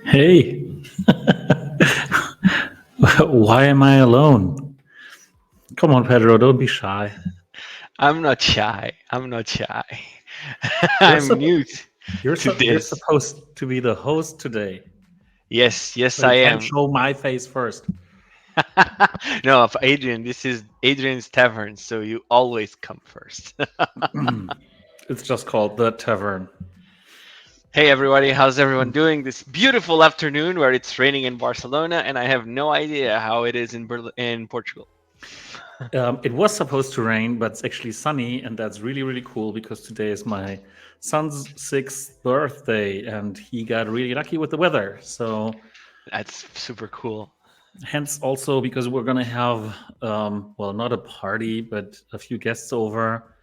Hey, why am I alone? Come on, Pedro, don't be shy. I'm not shy. I'm not shy. You're I'm sup- new to you're this. supposed to be the host today, Yes, so yes, you I can't am. show my face first. No, of Adrian, this is Adrian's Tavern, so you always come first. It's just called the Tavern. Hey, everybody, how's everyone doing this beautiful afternoon where it's raining in Barcelona and I have no idea how it is in Portugal? It was supposed to rain, but it's actually sunny, and that's really, really cool because today is my son's sixth birthday, and he got really lucky with the weather. So That's super cool. hence also because we're gonna have well, not a party but a few guests over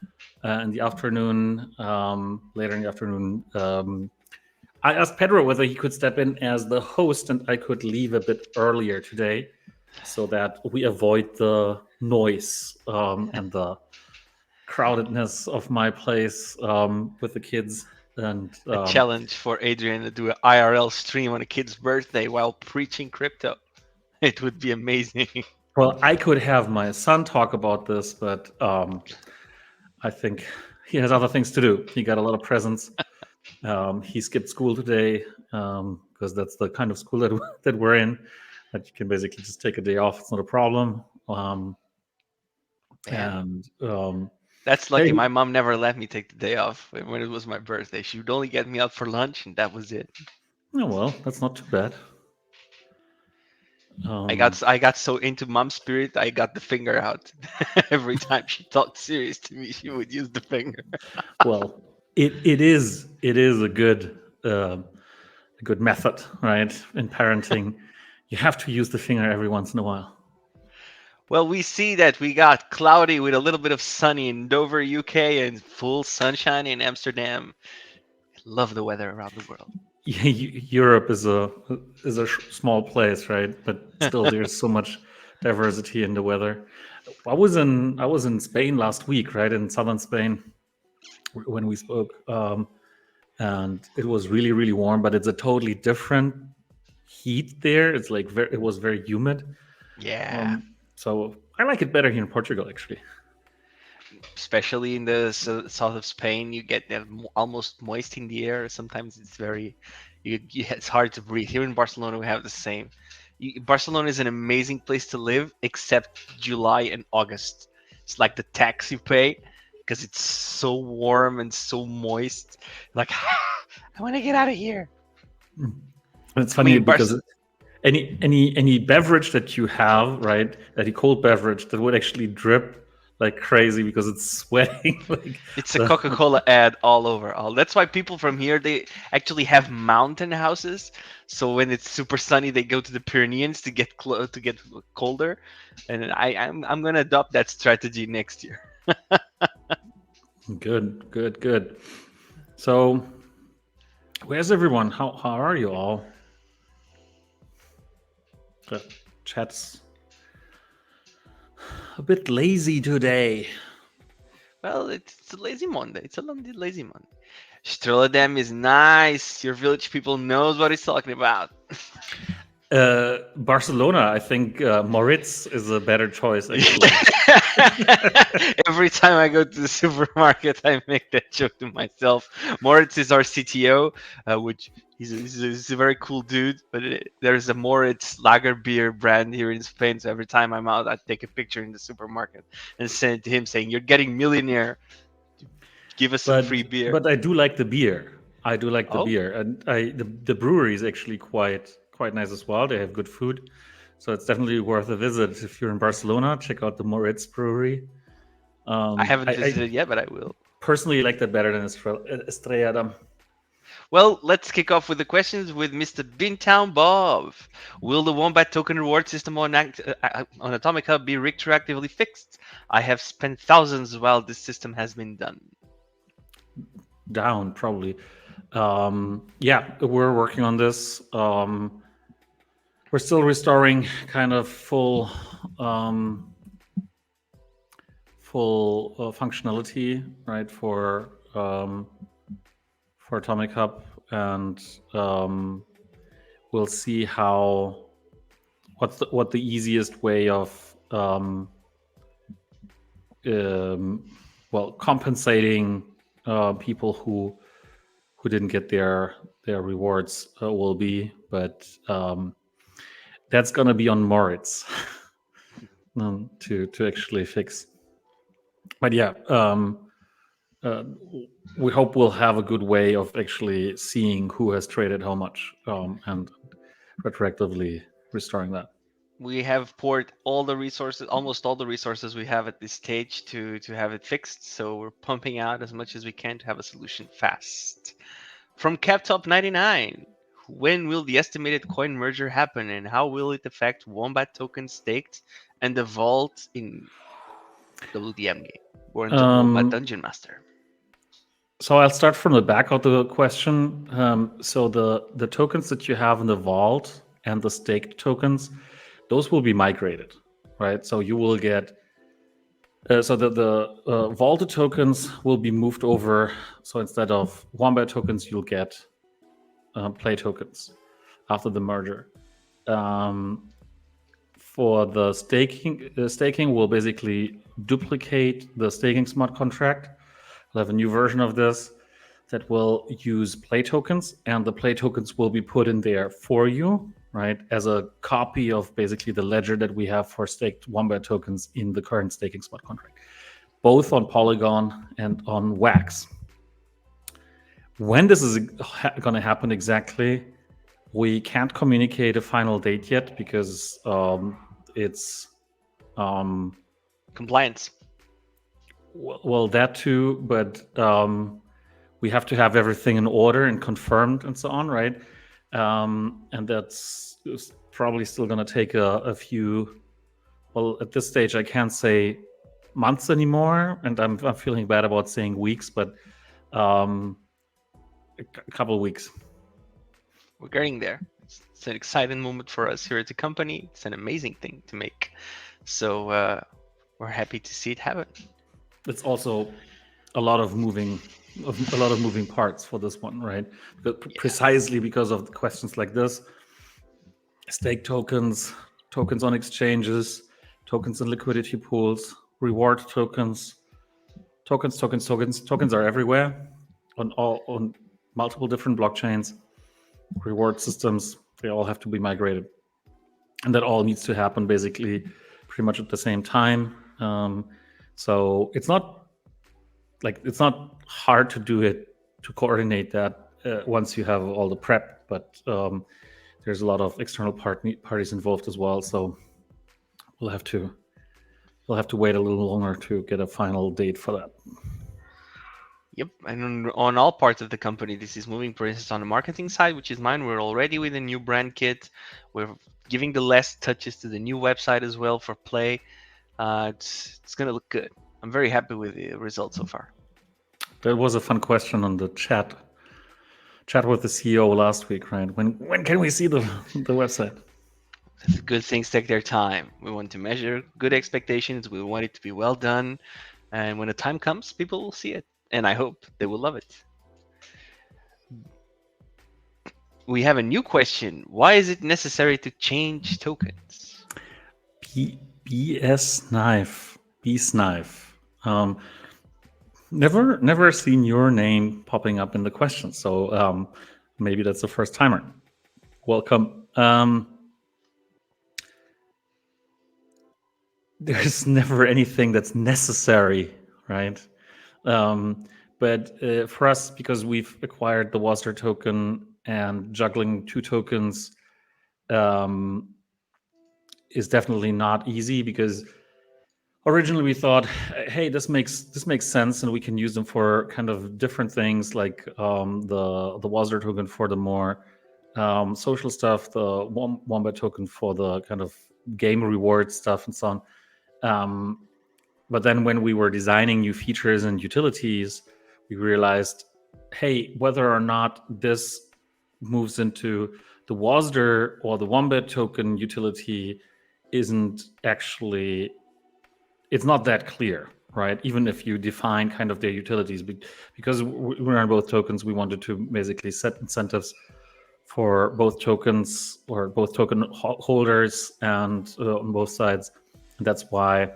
in the afternoon, later in the afternoon. I asked Pedro whether he could step in as the host and I could leave a bit earlier today so that we avoid the noise and the crowdedness of my place with the kids. And A challenge for Adrian to do an IRL stream on a kid's birthday while preaching crypto. It would be amazing. well, I could have my son talk about this, but I think he has other things to do. He got a lot of presents. He skipped school today because that's the kind of school that that we're in. That you can basically just take a day off. It's not a problem. Man, And that's hey, lucky. My mom never let me take the day off when it was my birthday. She would only get me out for lunch, and that was it. oh, well, that's not too bad. I Um, got I got so into mom spirit, I got the finger out. Every time she talked serious to me, she would use the finger. well, it is a good method, right? In parenting, you have to use the finger every once in a while. Well, we see that we got cloudy with a little bit of sunny in Dover, UK, and full sunshine in Amsterdam. I love the weather around the world. Europe is a small place, right? But still, there's so much diversity in the weather. I was in Spain last week, right, in southern Spain when we spoke, and it was really really warm. But it's a totally different heat there. It's like it was very humid. Yeah, So I like it better here in Portugal, actually. especially in the south of Spain, you get that almost moist in the air. Sometimes it's very, it's hard to breathe. Here in Barcelona, we have the same. Barcelona is an amazing place to live, except July and August. It's like the tax you pay because it's so warm and so moist. Like, I want to get out of here. And it's I funny mean, because any beverage that you have, right, any cold beverage that would actually drip like crazy because it's sweating like it's a the Coca-Cola ad all over. All that's why people from here they actually have mountain houses. So when it's super sunny, they go to the Pyrenees to get to get colder. And I'm gonna adopt that strategy next year. good. So where's everyone? How are you all? The chat's a bit lazy today. Well, it's a lazy Monday. It's a lazy Monday. Stroladam is nice. Your village people knows what he's talking about. Barcelona, I think Moritz is a better choice actually. Every time I go to the supermarket, I make that joke to myself. Moritz is our CTO, which he's a very cool dude. But there's a Moritz lager beer brand here in Spain. So every time I'm out, I take a picture in the supermarket and send it to him saying, "You're getting millionaire. Give us some free beer." But I do like the beer. I do like the Oh, beer, and the brewery is actually quite nice as well. They have good food, so it's definitely worth a visit if you're in Barcelona. Check out the Moritz Brewery. I haven't I visited yet, but I will. personally like that better than Estrella Damm. Well, let's kick off with the questions with Mr. Bintown Bob. Will the Wombat token reward system on Atomic Hub be retroactively fixed? I have spent thousands while this system has been done. Down probably. Yeah, we're working on this. We're still restoring kind of full functionality, right, for Atomic Hub, and we'll see what the easiest way of compensating people who didn't get their rewards will be, but that's gonna be on Moritz to actually fix. But yeah, we hope we'll have a good way of actually seeing who has traded how much and retroactively restoring that. We have poured all the resources, almost all the resources we have at this stage to have it fixed. So we're pumping out as much as we can to have a solution fast. From CapTop99, when will the estimated coin merger happen and how will it affect Wombat tokens staked and the vault in WDM game or in the Wombat Dungeon Master? So I'll start from the back of the question. So the tokens that you have in the vault and the staked tokens, those will be migrated, right? So you will get so the vaulted tokens will be moved over. So instead of Wombat tokens, you'll get play tokens after the merger. For the staking will basically duplicate the staking smart contract. We'll have a new version of this that will use play tokens, and the play tokens will be put in there for you, right, as a copy of basically the ledger that we have for staked Wombat tokens in the current staking smart contract, both on Polygon and on Wax. When this is going to happen exactly, we can't communicate a final date yet because it's compliance. Well, that too, but we have to have everything in order and confirmed and so on, right? And that's probably still going to take a few. Well, at this stage, I can't say months anymore, and I'm feeling bad about saying weeks, but a couple of weeks. We're getting there. It's an exciting moment for us here at the company. It's an amazing thing to make. So we're happy to see it happen. It's also a lot of moving parts for this one, right? But precisely because of questions like this, stake tokens on exchanges, tokens in liquidity pools, reward tokens are everywhere on multiple different blockchains. Reward systems, they all have to be migrated, and that all needs to happen basically pretty much at the same time. So it's not hard to do it, to coordinate that once you have all the prep, but there's a lot of external parties involved as well. So we'll have to wait a little longer to get a final date for that. Yep, and on all parts of the company, this is moving. For instance, on the marketing side, which is mine, we're already with a new brand kit. We're giving the last touches to the new website as well for play. It's going to look good. I'm very happy with the results so far. That was a fun question on the chat with the CEO last week, right? When can we see the website? Good things take their time. We want to measure good expectations. We want it to be well done. And when the time comes, people will see it. And I hope they will love it. We have a new question. Why is it necessary to change tokens? BS Knife. Never seen your name popping up in the question, so maybe that's the first timer. Welcome. There's never anything that's necessary, right? But for us, because we've acquired the Wasser token and juggling two tokens is definitely not easy, because originally we thought, hey, this makes sense, and we can use them for kind of different things, like the Wasser token for the more social stuff, the Wombat token for the kind of game reward stuff and so on. But then when we were designing new features and utilities, we realized, hey, whether or not this moves into the WASDR or the Wombat token utility isn't actually, it's not that clear, right? Even if you define kind of their utilities, because we're on both tokens, we wanted to basically set incentives for both tokens or both token holders and on both sides. And that's why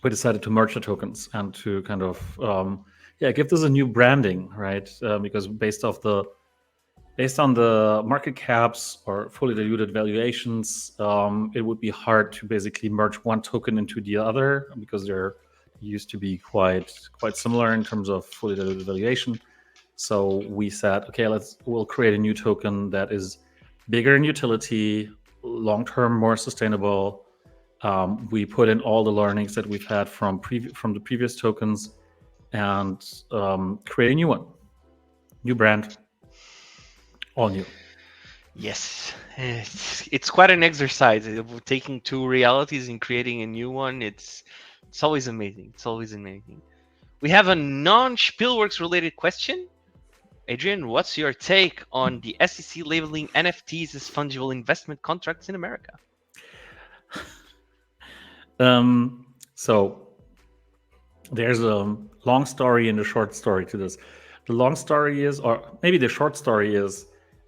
we decided to merge the tokens and to kind of give this a new branding, right? Because based on the market caps or fully diluted valuations, it would be hard to basically merge one token into the other because they're used to be quite similar in terms of fully diluted valuation. So we said, okay, we'll create a new token that is bigger in utility, long term, more sustainable. We put in all the learnings that we've had from the previous tokens, and create a new one, new brand, all new. Yes, it's quite an exercise. Taking two realities and creating a new one. It's always amazing. It's always amazing. We have a non-Spielworks related question. Adrian, what's your take on the SEC labeling NFTs as fungible investment contracts in America? So there's a long story and a short story to this. The long story is, or maybe the short story is,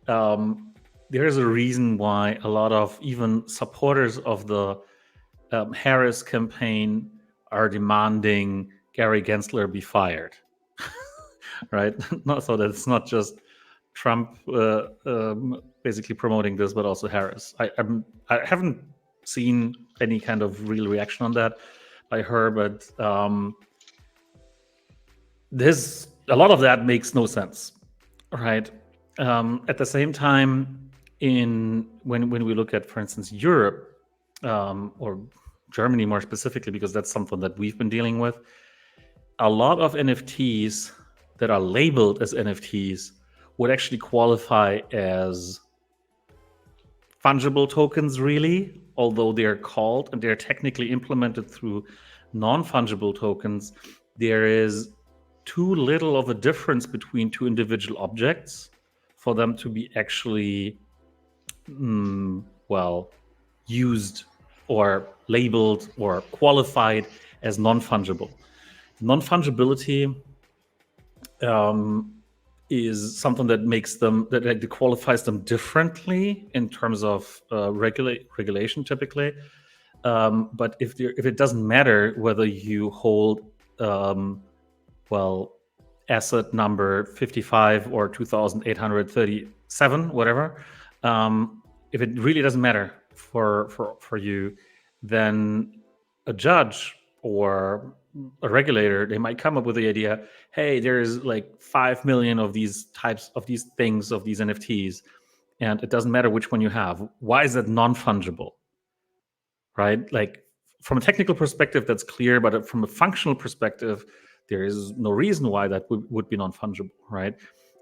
there's a reason why a lot of even supporters of the Harris campaign are demanding Gary Gensler be fired. Right? So that it's not just Trump basically promoting this, but also Harris. I haven't seen any kind of real reaction on that by her, but this, a lot of that makes no sense, right? At the same time, when we look at, for instance, Europe or Germany more specifically, because that's something that we've been dealing with, a lot of NFTs that are labeled as NFTs would actually qualify as fungible tokens, really, although they're called and they're technically implemented through non-fungible tokens. There is too little of a difference between two individual objects for them to be actually used or labeled or qualified as non-fungible. Non-fungibility is something that makes them, that qualifies them differently in terms of regulation typically. But if it doesn't matter whether you hold asset number 55 or 2837, whatever, if it really doesn't matter for you, then a judge or a regulator, they might come up with the idea, hey, there's like 5 million of these types of these things, of these NFTs, and it doesn't matter which one you have. Why is that non-fungible? Right? Like, from a technical perspective, that's clear, but from a functional perspective, there is no reason why that would be non-fungible, right?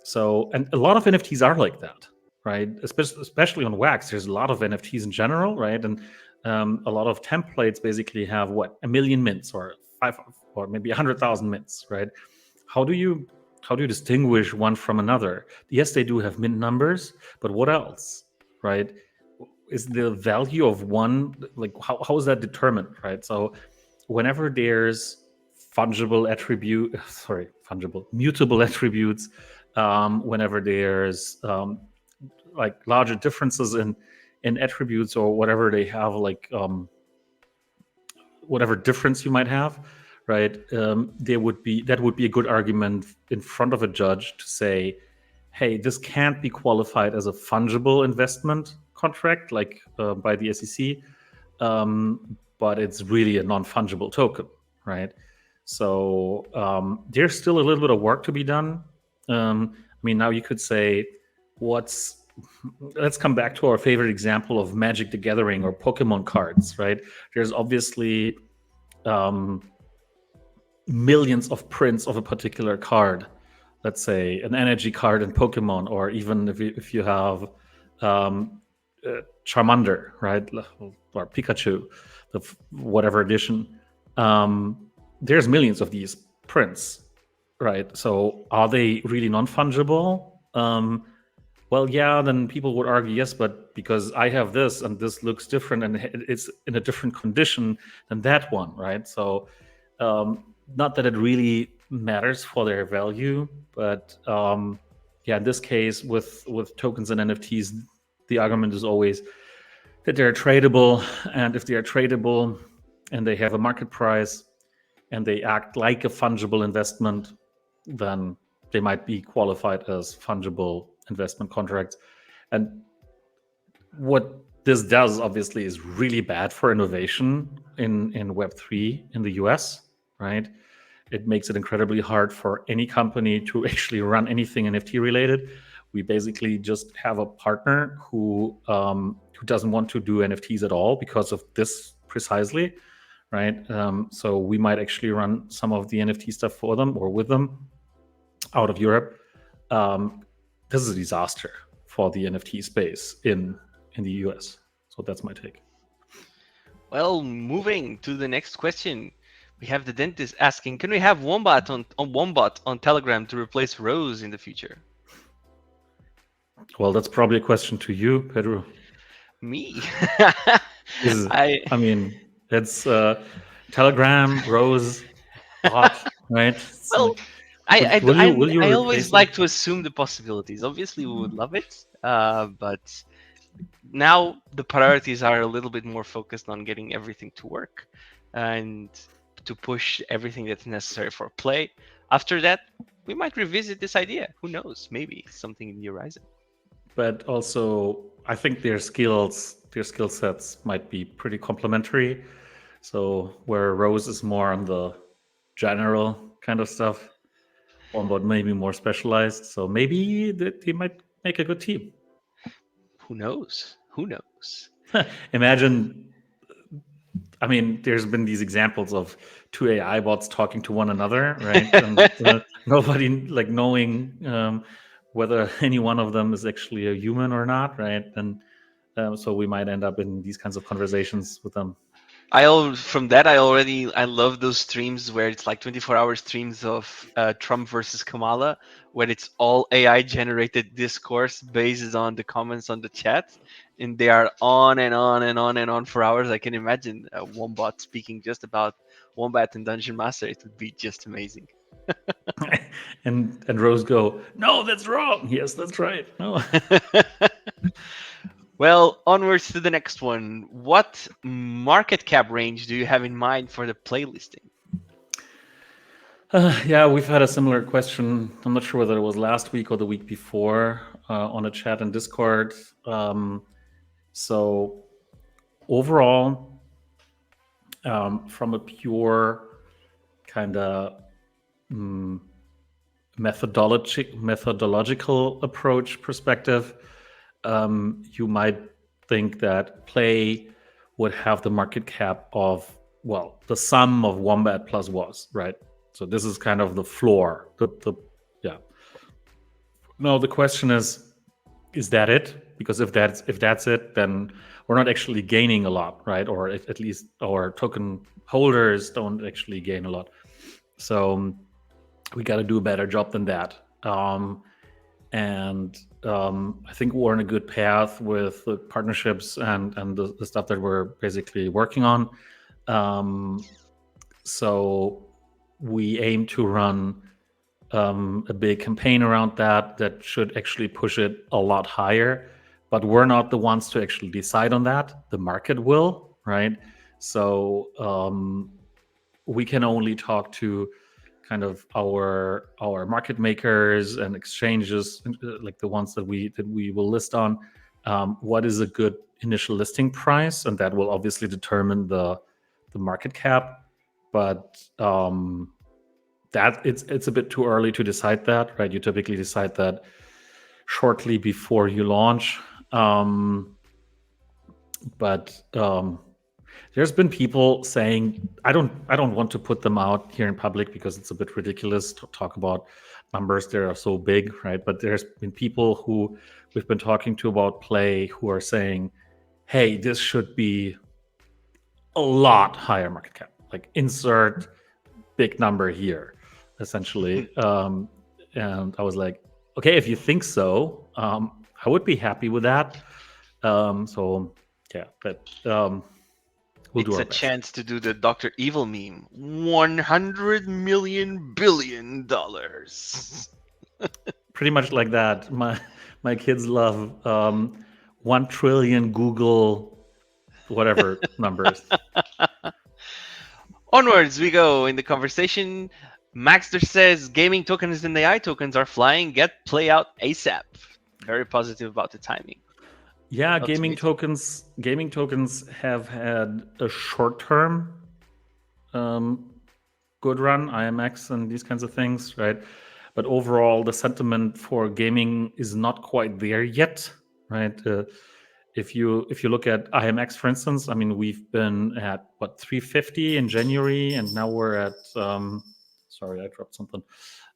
So, and a lot of NFTs are like that, right? Especially on Wax, there's a lot of NFTs in general, right? And a lot of templates basically have 1 million mints or 5 or maybe 100,000 mints, right? How do you distinguish one from another? Yes, they do have mint numbers, but what else, right? Is the value of one, like, how is that determined, right? So whenever there's mutable attributes, whenever there's like larger differences in attributes or whatever they have, like whatever difference you might have, right? That would be a good argument in front of a judge to say, hey, this can't be qualified as a fungible investment contract, like by the SEC, but it's really a non-fungible token, right? So there's still a little bit of work to be done. I mean, now you could say, let's come back to our favorite example of Magic the Gathering or Pokemon cards, right? There's obviously millions of prints of a particular card. Let's say an energy card in Pokemon, or even if you have Charmander, right, or Pikachu, whatever edition. There's millions of these prints, right? So are they really non-fungible? Well, yeah, then people would argue, yes, but because I have this and this looks different and it's in a different condition than that one, right? So not that it really matters for their value, but in this case with tokens and NFTs, the argument is always that they're tradable, and if they are tradable and they have a market price and they act like a fungible investment, then they might be qualified as fungible investment contracts. And what this does, obviously, is really bad for innovation in Web3 in the US, right? It makes it incredibly hard for any company to actually run anything NFT related. We basically just have a partner who doesn't want to do NFTs at all because of this precisely, right? So we might actually run some of the NFT stuff for them or with them out of Europe. This is a disaster for the NFT space in the US. So that's my take. Well, moving to the next question. We have the dentist asking, can we have Wombat on Telegram to replace Rose in the future? Well, that's probably a question to you, Pedro. Me? I mean, it's Telegram, Rose, bot, right? It's well, like, will you I replace always it? like to assume the possibilities. Obviously, we would love it, but now the priorities are a little bit more focused on getting everything to work and to push everything that's necessary for play. After that, we might revisit this idea. Who knows? Maybe something in the horizon. But also, I think their skill sets might be pretty complementary. So where Rose is more on the general kind of stuff, Wombat maybe more specialized. So maybe that they might make a good team. Who knows? Who knows? Imagine, I mean, there's been these examples of two AI bots talking to one another, right? And nobody like knowing whether any one of them is actually a human or not, right? And so we might end up in these kinds of conversations with them. I love those streams where it's like 24-hour streams of Trump versus Kamala, where it's all AI generated discourse based on the comments on the chat, and they are on and on and on and on for hours. I can imagine Wombat speaking just about Wombat and Dungeon Master. It would be just amazing. and Rose go, no, that's wrong. Yes, that's right. No. Well, onwards to the next one. What market cap range do you have in mind for the playlisting? Yeah, we've had a similar question. I'm not sure whether it was last week or the week before on a chat in Discord. So overall, from a pure kind of methodological approach perspective, you might think that Play would have the market cap of, well, the sum of Wombat plus Was, right? So this is kind of the floor. Yeah. No, the question is that it? Because if that's it, then we're not actually gaining a lot, right? Or at least our token holders don't actually gain a lot. So we got to do a better job than that. And I think we're on a good path with the partnerships and the stuff that we're basically working on. So we aim to run a big campaign around that should actually push it a lot higher. But we're not the ones to actually decide on that. The market will, right? So we can only talk to kind of our market makers and exchanges, like the ones that we will list on. What is a good initial listing price, and that will obviously determine the market cap. But that it's a bit too early to decide that, right? You typically decide that shortly before you launch. But there's been people saying, I don't want to put them out here in public because it's a bit ridiculous to talk about numbers that are so big, right? But there's been people who we've been talking to about Play who are saying, hey, this should be a lot higher market cap, like insert big number here, essentially. And I was like, okay, if you think so, I would be happy with that. So yeah, but we'll do It's our a best. chance to do the Dr. Evil meme. $100 million billion. pretty much like that. My kids love 1 trillion Google whatever numbers. Onwards we go in the conversation. Maxter says gaming tokens and AI tokens are flying. Get play out ASAP. Very positive about the timing. Yeah, Not to gaming me. tokens have had a short term good run, IMX and these kinds of things, right? But overall, the sentiment for gaming is not quite there yet, right? If you look at IMX, for instance, I mean, we've been at what 350 in January, and now we're at. Sorry, I dropped something.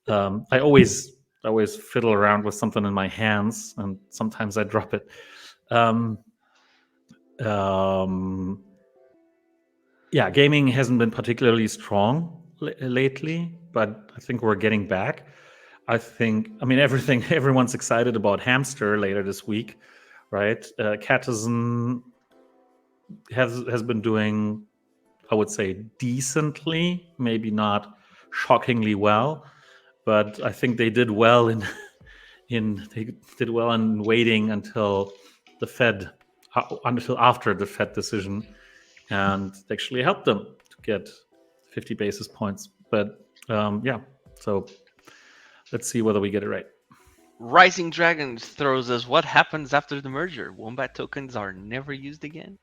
I always fiddle around with something in my hands, and sometimes I drop it. Yeah, gaming hasn't been particularly strong lately, but I think we're getting back. I mean, everyone's excited about Hamster later this week, right? Catizen has been doing, I would say, decently, maybe not shockingly well, but I think they did well in waiting until the Fed, until after the Fed decision, and it actually helped them to get 50 basis points. But yeah, so let's see whether we get it right. Rising Dragons throws us what happens after the merger. Wombat tokens are never used again.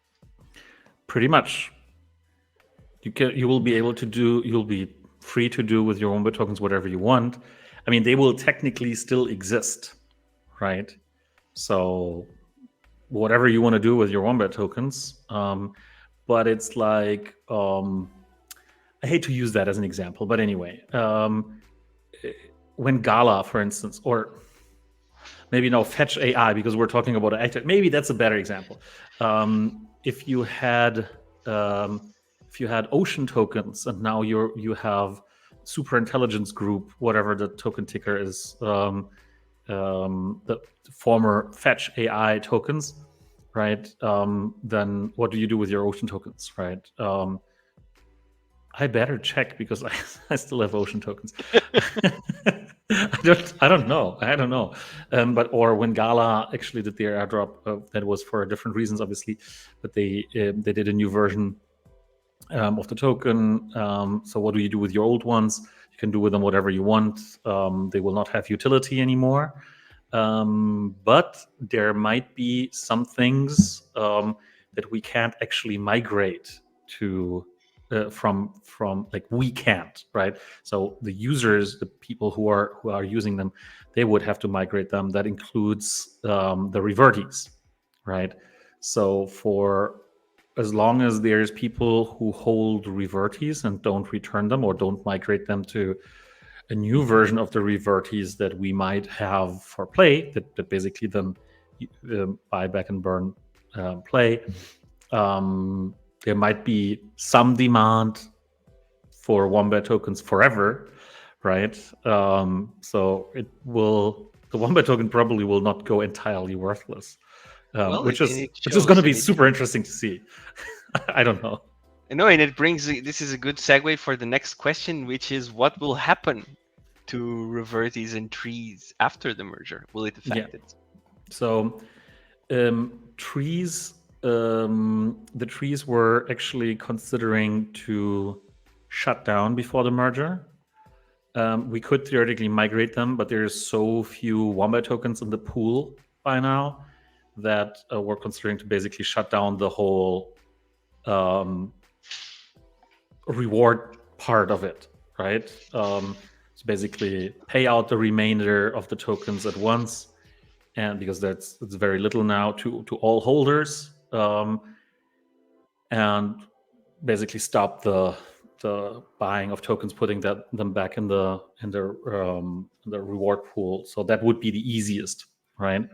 Pretty much. You will be able to do. You'll be free to do with your Wombat tokens whatever you want. I mean, they will technically still exist, right? So whatever you want to do with your Wombat tokens, but it's like I hate to use that as an example, but anyway, when Gala, for instance, or maybe no Fetch AI, because we're talking about active. Maybe that's a better example. If you had ocean tokens, and now you have super intelligence group, whatever the token ticker is, the former Fetch AI tokens, right? Then what do you do with your ocean tokens, right? I better check because I still have ocean tokens. I don't know. But or when Gala actually did their airdrop, that was for different reasons, obviously. But they did a new version of the token. So what do you do with your old ones? You can do with them whatever you want. They will not have utility anymore. But there might be some things that we can't actually migrate to from like we can't, right? So the users, the people who are using them, they would have to migrate them. That includes the revertees, right? So for as long as there's people who hold revertees and don't return them or don't migrate them to a new version of the revertees that we might have for play, that basically then buy back and burn play, there might be some demand for Wombat tokens forever, right? So the Wombat token probably will not go entirely worthless, which is going to be super interesting to see. I don't know. No, and it brings, this is a good segue for the next question, which is what will happen to revertees and trees after the merger? Will it affect it? So trees, the trees were actually considering to shut down before the merger. We could theoretically migrate them, but there's so few Wombat tokens in the pool by now that we're considering to basically shut down the whole reward part of it, right? So basically pay out the remainder of the tokens at once, and because it's very little now to all holders, and basically stop the buying of tokens, putting them back in the reward pool. So that would be the easiest, right?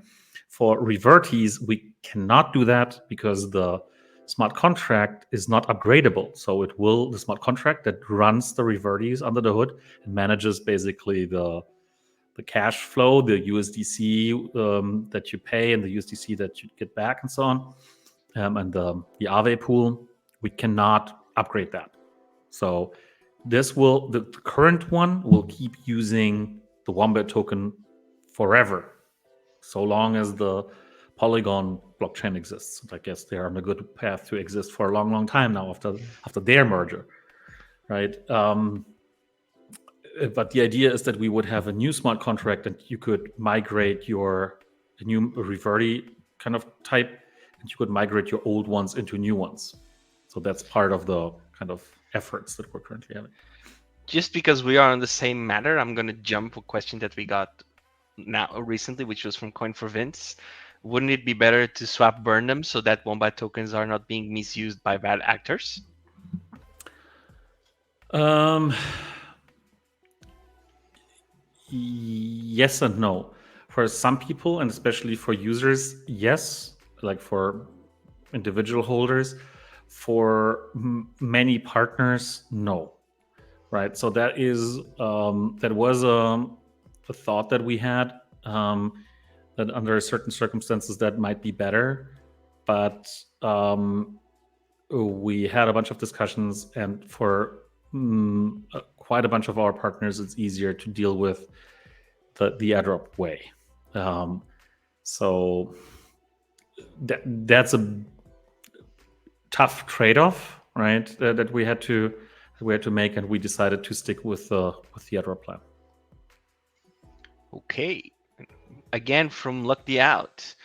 For revertees, we cannot do that because the smart contract is not upgradable. So the smart contract that runs the revertees under the hood and manages basically the cash flow, the USDC that you pay and the USDC that you get back and so on, and the Aave pool, we cannot upgrade that. So the current one will keep using the Wombat token forever, so long as the Polygon blockchain exists. And I guess they are on a good path to exist for a long, long time now after their merger, right? But the idea is that we would have a new smart contract and you could migrate your new Reverti kind of type, and you could migrate your old ones into new ones. So that's part of the kind of efforts that we're currently having. Just because we are on the same matter, I'm going to jump a question that we got now recently, which was from Coin for Vince. Wouldn't it be better to swap burn them so that Wombat tokens are not being misused by bad actors? Yes and no. For some people, and especially for users, yes. Like for individual holders. For many partners, no. Right. So that is that was a thought that we had, that under certain circumstances that might be better, but we had a bunch of discussions, and for quite a bunch of our partners, it's easier to deal with the airdrop way. So that's a tough trade-off, right? That we had to make, and we decided to stick with the airdrop plan. Okay. Again, from Luck the Out.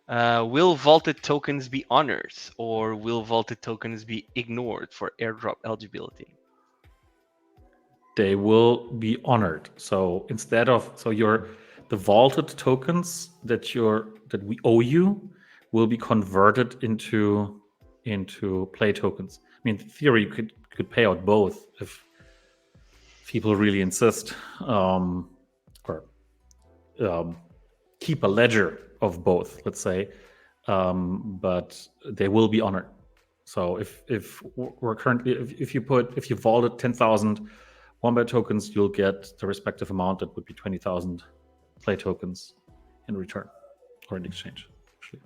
Will vaulted tokens be honored, or will vaulted tokens be ignored for airdrop eligibility? They will be honored. So instead of the vaulted tokens that we owe you will be converted into play tokens. I mean, in theory, you could pay out both if people really insist, or keep a ledger of both, let's say, but they will be honored. So if we're currently, if you vaulted 10,000 Wombat tokens, you'll get the respective amount. That would be 20,000 play tokens in return or in exchange. Actually.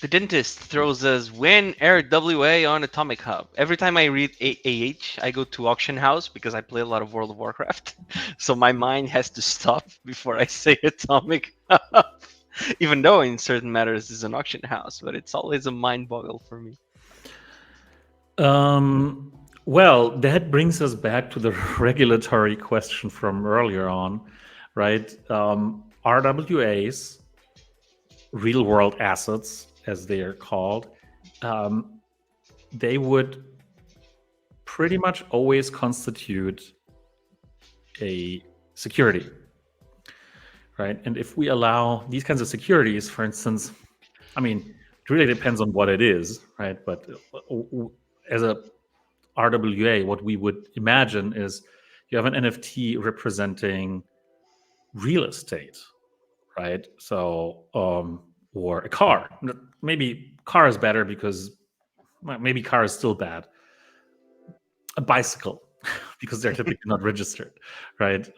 The Dentist throws us win air WA on Atomic Hub. Every time I read AH, I go to Auction House because I play a lot of World of Warcraft. So my mind has to stop before I say Atomic Hub. Even though in certain matters it's an auction house, but it's always a mind boggle for me. Well, that brings us back to the regulatory question from earlier on, right? RWAs, real world assets, as they are called, they would pretty much always constitute a security, right? And if we allow these kinds of securities, for instance, I mean, it really depends on what it is, right? But as a RWA, what we would imagine is you have an NFT representing real estate, right? So, or a car. Maybe car is better because maybe car is still bad. A bicycle, because they're typically not registered, right?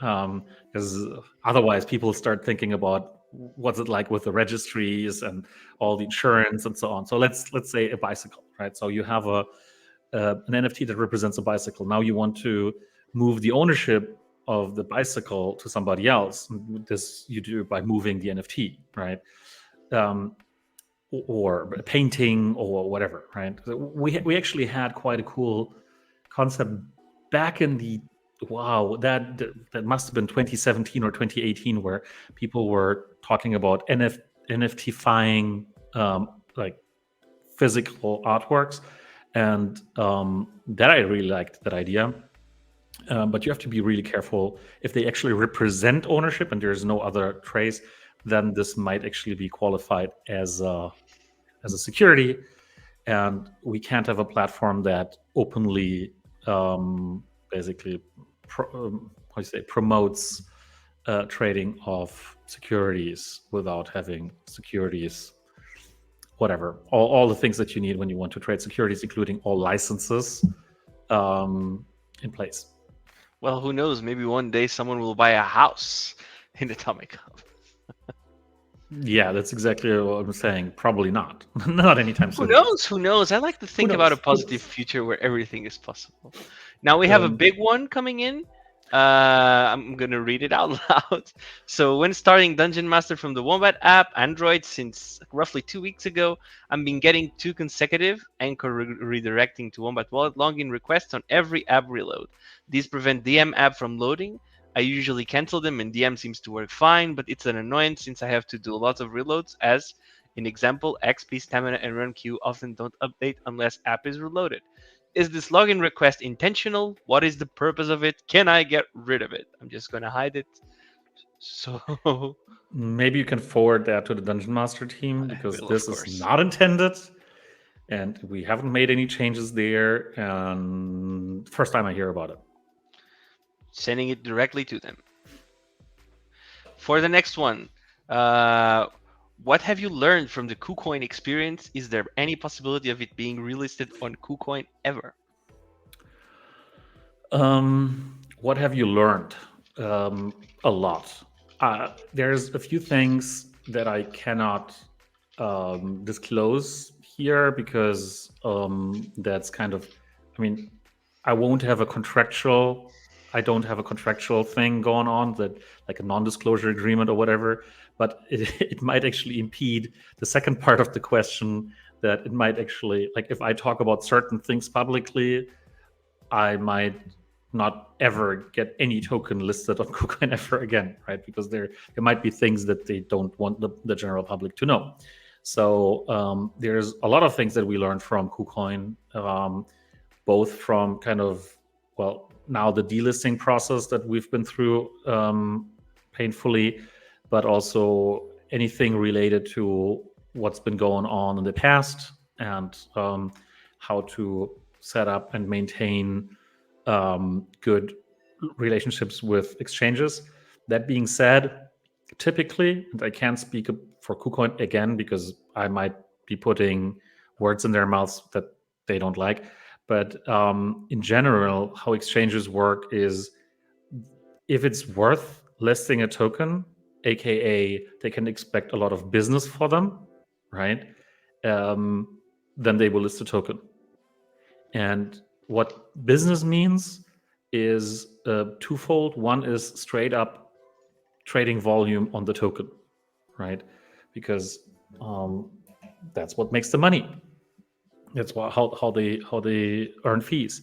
Because otherwise people start thinking about what's it like with the registries and all the insurance and so on. So let's say a bicycle, right? So you have an NFT that represents a bicycle. Now you want to move the ownership of the bicycle to somebody else. This you do by moving the NFT, right? Or painting or whatever, right? We actually had quite a cool concept back in the that must have been 2017 or 2018, where people were talking about NFT-fying like physical artworks, and that I really liked that idea. But you have to be really careful. If they actually represent ownership and there's no other trace, then this might actually be qualified as a security, and we can't have a platform that openly basically promotes trading of securities without having securities, whatever, all the things that you need when you want to trade securities, including all licenses in place. Well, who knows? Maybe one day someone will buy a house in Atomic Hub. Yeah, that's exactly what I'm saying. Probably not. Not anytime soon. Who knows? Who knows? I like to think about a positive future where everything is possible. Now we have a big one coming in. I'm gonna read it out loud. So, when starting Dungeon Master from the Wombat app, Android, since roughly 2 weeks ago, I've been getting two consecutive anchor redirecting to Wombat Wallet login requests on every app reload. These prevent DM app from loading. I usually cancel them, and DM seems to work fine, but it's an annoyance since I have to do lots of reloads. As in example, XP, Stamina, and Run Q often don't update unless app is reloaded. Is this login request intentional? What is the purpose of it? Can I get rid of it? I'm just gonna hide it. So Maybe you can forward that to the Dungeon Master team I because will, of this is course. not intended, and we haven't made any changes there. And first time I hear about it. Sending it directly to them. For the next one, uh, what have you learned from the KuCoin experience? Is there any possibility of it being relisted on KuCoin ever? What have you learned? A lot. There's a few things that I cannot disclose here because that's kind of, I mean, I won't have a contractual. I don't have a contractual thing going on that, like a non-disclosure agreement or whatever. But it might actually impede the second part of the question. That it might actually, like, if I talk about certain things publicly, I might not ever get any token listed on KuCoin ever again, right? Because there might be things that they don't want the general public to know. So there's a lot of things that we learned from KuCoin, both from kind of, well, now the delisting process that we've been through painfully, but also anything related to what's been going on in the past and how to set up and maintain good relationships with exchanges. That being said, typically, and I can't speak for KuCoin again because I might be putting words in their mouths that they don't like. But in general, how exchanges work is if it's worth listing a token, aka they can expect a lot of business for them, right? Then they will list a token. And what business means is twofold. One is straight up trading volume on the token, right? Because that's what makes the money. That's how they earn fees.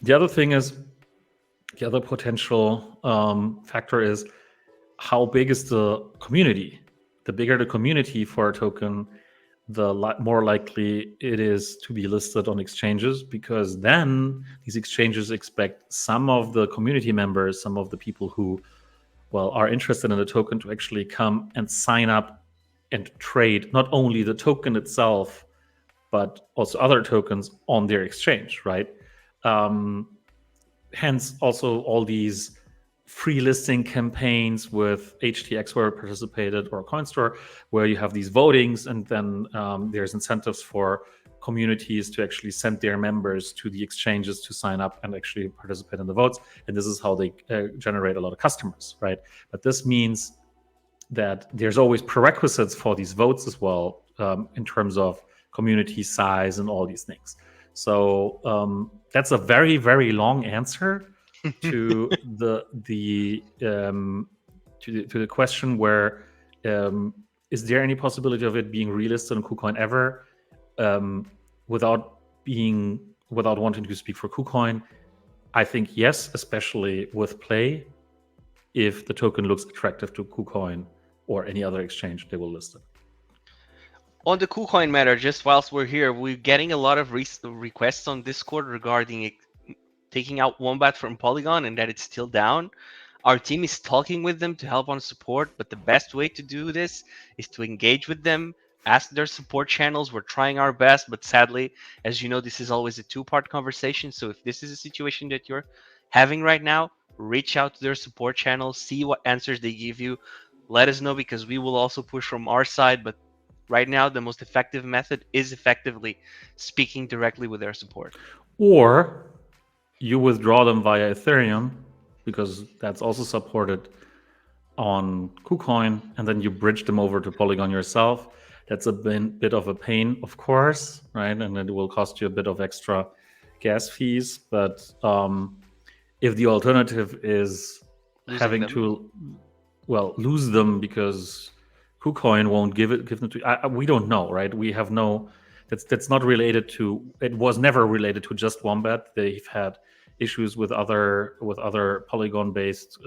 The other thing is the other potential factor is how big is the community. The bigger the community for a token, the more likely it is to be listed on exchanges, because then these exchanges expect some of the community members, some of the people who, well, are interested in the token to actually come and sign up and trade not only the token itself, but also other tokens on their exchange, right? Hence, also all these free listing campaigns with HTX where I participated or CoinStore, where you have these votings, and then there's incentives for communities to actually send their members to the exchanges to sign up and actually participate in the votes. And this is how they generate a lot of customers, right? But this means that there's always prerequisites for these votes as well, in terms of community size and all these things. So that's a very, very long answer to the question where is there any possibility of it being relisted on KuCoin ever? Without wanting to speak for KuCoin, I think yes, especially with play. If the token looks attractive to KuCoin or any other exchange, they will list it. On the KuCoin matter, just whilst we're here, we're getting a lot of requests on Discord regarding it, taking out Wombat from Polygon and that it's still down. Our team is talking with them to help on support, but the best way to do this is to engage with them, ask their support channels. We're trying our best, but sadly, as you know, this is always a two-part conversation. So if this is a situation that you're having right now, reach out to their support channels, see what answers they give you. Let us know, because we will also push from our side. But right now, the most effective method is effectively speaking directly with their support. Or you withdraw them via Ethereum, because that's also supported on KuCoin, and then you bridge them over to Polygon yourself. That's a bit of a pain, of course, right? And it will cost you a bit of extra gas fees. But if the alternative is Losing having them. to, well, lose them because KuCoin won't give them to, we don't know, right? We have no, that's not related to, it was never related to just Wombat. They've had issues with other Polygon based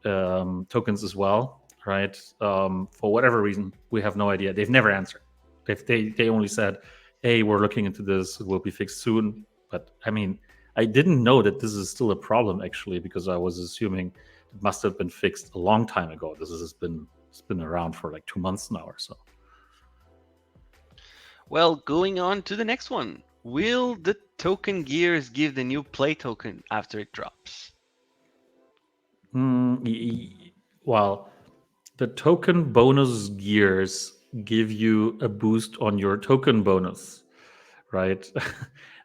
tokens as well, right? For whatever reason, we have no idea. They've never answered. They only said, "Hey, we're looking into this. It will be fixed soon." But I mean, I didn't know that this is still a problem actually, because I was assuming it must have been fixed a long time ago. This has been it's been around for like 2 months now or so. Well, going on to the next one. Will the token gears give the new play token after it drops? Well, the token bonus gears give you a boost on your token bonus, right?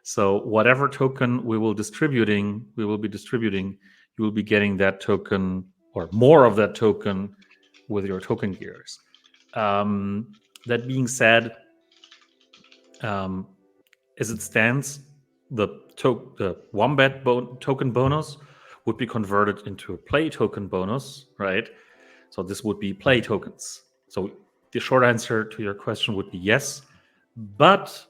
So whatever token we will be distributing, you will be getting that token or more of that token with your token gears. That being said, um, as it stands, the wombat token bonus would be converted into a play token bonus, right? So this would be play tokens. So the short answer to your question would be yes, but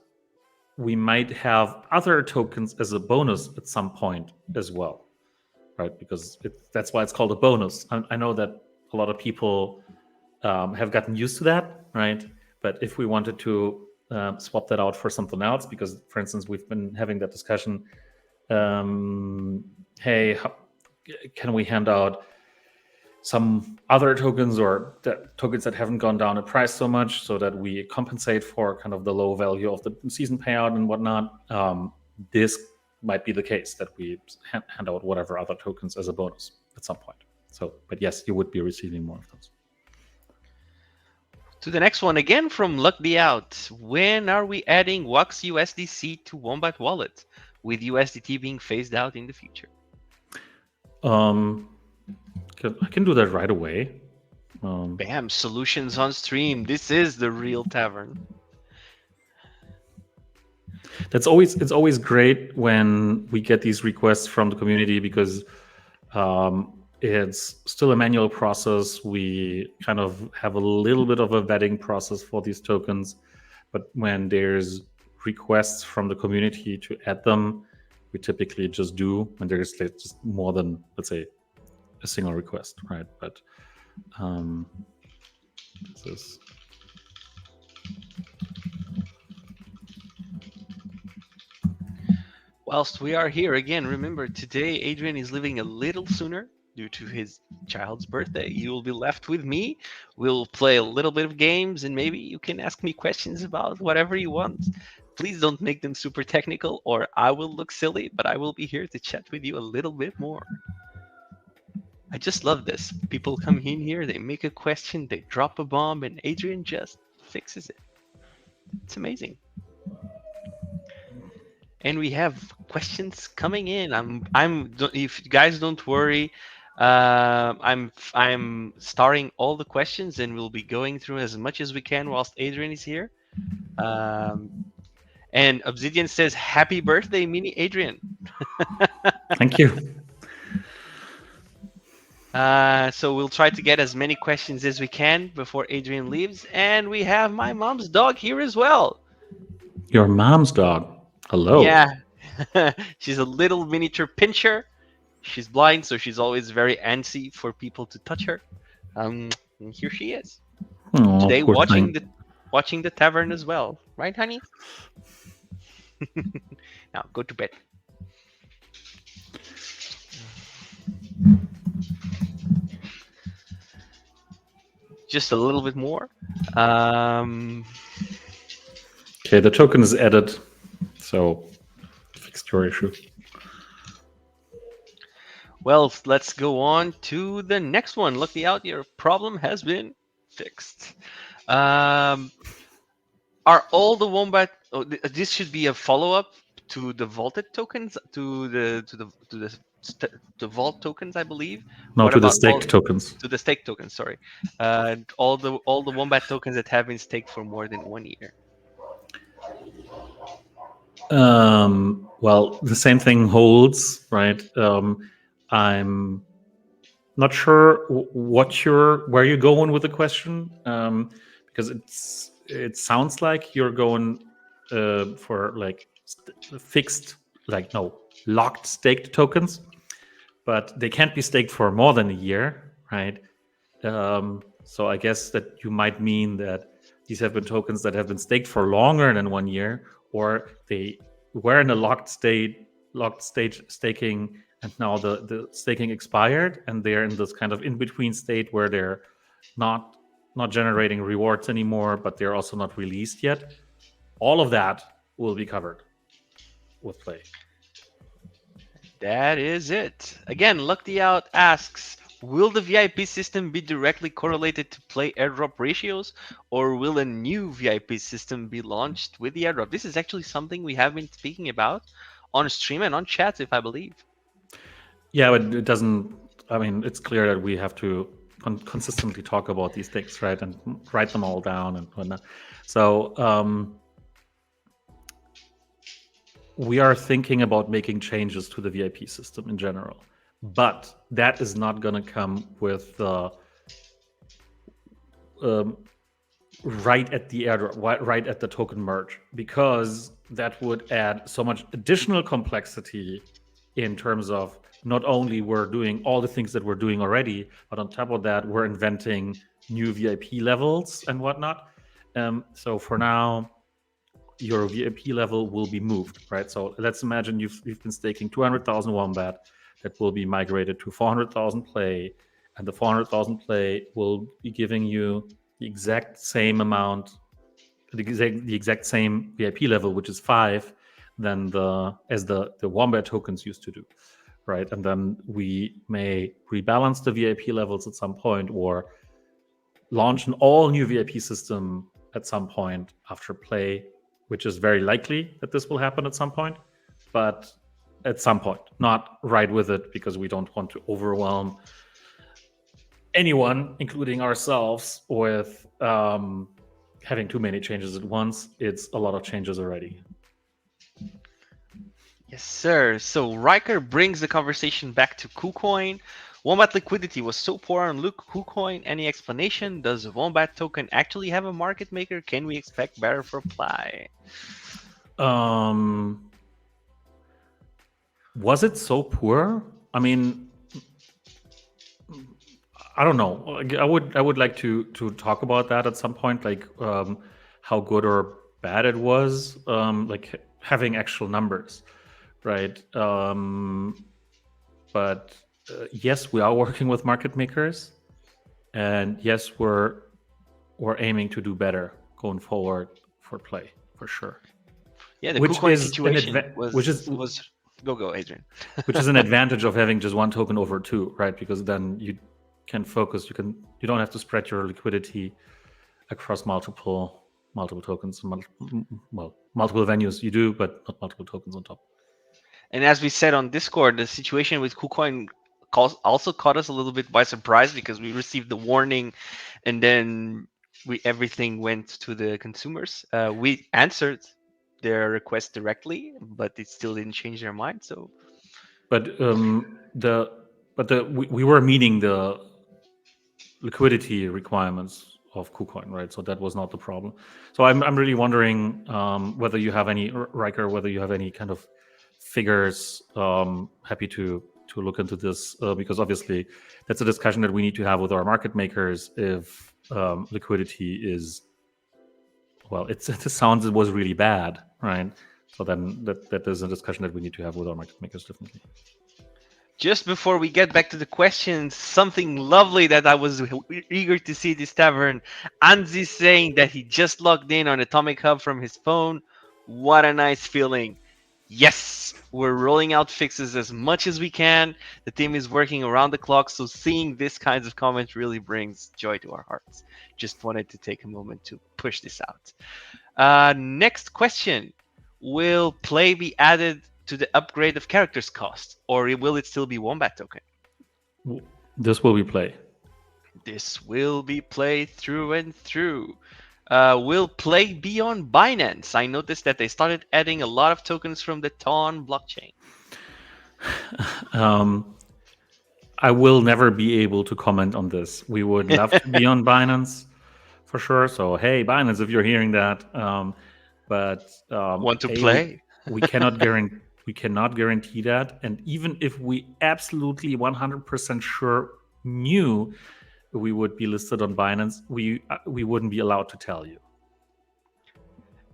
we might have other tokens as a bonus at some point as well, right? Because that's why it's called a bonus. I know that a lot of people have gotten used to that, right? But if we wanted to swap that out for something else, because for instance, we've been having that discussion, hey, can we hand out some other tokens or tokens that haven't gone down in price so much so that we compensate for kind of the low value of the season payout and whatnot. This might be the case that we hand out whatever other tokens as a bonus at some point. So, but yes, you would be receiving more of those. To the next one again from Luck the Out. When are we adding WAX USDC to Wombat Wallet, with USDT being phased out in the future? I can do that right away. Bam! Solutions on stream. This is the real Tavern. It's always great when we get these requests from the community, because it's still a manual process. We kind of have a little bit of a vetting process for these tokens, but when there's requests from the community to add them, we typically just do when there's just more than, let's say, a single request, right? But this is Whilst we are here again, remember today Adrian is leaving a little sooner due to his child's birthday. You will be left with me. We'll play a little bit of games, and maybe you can ask me questions about whatever you want. Please don't make them super technical, or I will look silly, but I will be here to chat with you a little bit more. I just love this. People come in here, they make a question, they drop a bomb, and Adrian just fixes it. It's amazing. And we have questions coming in. If you guys don't worry, I'm starting all the questions, and we'll be going through as much as we can whilst Adrian is here. And Obsidian says, "Happy birthday, Mini Adrian." Thank you. So we'll try to get as many questions as we can before Adrian leaves. And we have my mom's dog here as well. Your mom's dog. Hello. Yeah. She's a little miniature pincher. She's blind, so she's always very antsy for people to touch her. And here she is. Aww, today watching the Tavern as well. Right, honey? Now go to bed. Just a little bit more. Okay, the token is added, so fixed your issue. Well, let's go on to the next one. Look out, your problem has been fixed. Are all the Wombat? Oh, this should be a follow-up to the vaulted tokens, to the vault tokens, I believe. No, What to the about staked tokens. To the stake tokens, sorry. All the Wombat tokens that have been staked for more than 1 year. Well, the same thing holds, right? I'm not sure where you're going with the question, because it sounds like you're going for like fixed, like no, locked staked tokens, but they can't be staked for more than a year, right? So I guess that you might mean that these have been tokens that have been staked for longer than 1 year, or they were in a locked stage staking, and now the staking expired, and they're in this kind of in between state where they're not not generating rewards anymore, but they're also not released yet. All of that will be covered with play. That is it. Again, Luck the Out asks, will the VIP system be directly correlated to play airdrop ratios, or will a new VIP system be launched with the airdrop? This is actually something we have been speaking about on stream and on chat, if I believe. Yeah, but it doesn't. I mean, it's clear that we have to consistently talk about these things, right, and write them all down and whatnot. So we are thinking about making changes to the VIP system in general, but that is not going to come with the right at the airdrop, right at the token merge, because that would add so much additional complexity in terms of not only we're doing all the things that we're doing already, but on top of that, we're inventing new VIP levels and whatnot. So for now, your VIP level will be moved, right? So let's imagine you've been staking 200,000 wombat that will be migrated to 400,000 play, and the 400,000 play will be giving you the exact same amount, the exact same VIP level, which is 5, than as the wombat tokens used to do, right? And then we may rebalance the VIP levels at some point, or launch an all new VIP system at some point after play, which is very likely that this will happen at some point, but at some point, not right with it, because we don't want to overwhelm anyone, including ourselves, with having too many changes at once. It's a lot of changes already. Yes, sir. So Riker brings the conversation back to KuCoin. Wombat liquidity was so poor on KuCoin. Any explanation? Does the Wombat token actually have a market maker? Can we expect better supply? Was it so poor? I mean, I don't know. I would like to talk about that at some point, like how good or bad it was, like having actual numbers, right? But yes, we are working with market makers, and yes, we're aiming to do better going forward for play, for sure. Yeah, the Which KuCoin is situation was was go Adrian. which is an advantage of having just one token over two, right? Because then you can focus. You don't have to spread your liquidity across multiple tokens, multiple venues. You do, but not multiple tokens on top. And as we said on Discord, the situation with KuCoin also caught us a little bit by surprise, because we received the warning, and then everything went to the consumers. We answered their request directly, but it still didn't change their mind. So, but we were meeting the liquidity requirements of KuCoin, right? So that was not the problem. So I'm really wondering whether you have any, Riker, whether you have any kind of figures. Happy to look into this, because obviously that's a discussion that we need to have with our market makers. If liquidity is, well, it sounds, it was really bad, right? So then that is a discussion that we need to have with our market makers, definitely. just before we get back to the questions, something lovely that I was eager to see this tavern. Anzi saying that he just logged in on Atomic Hub from his phone. What a nice feeling. Yes, we're rolling out fixes as much as we can. The team is working around the clock, so seeing this kinds of comments really brings joy to our hearts. Just wanted to take a moment to push this out. Next question. Will play be added to the upgrade of characters cost, or will it still be Wombat token? This will be play. This will be played through and through. Will Play be on Binance? I noticed that they started adding a lot of tokens from the Ton blockchain. Um, I will never be able to comment on this. We would love to be on Binance for sure. So hey, Binance, if you're hearing that, but Want to a play? we cannot guarantee that. And even if we absolutely 100% sure knew we would be listed on Binance, we wouldn't be allowed to tell you.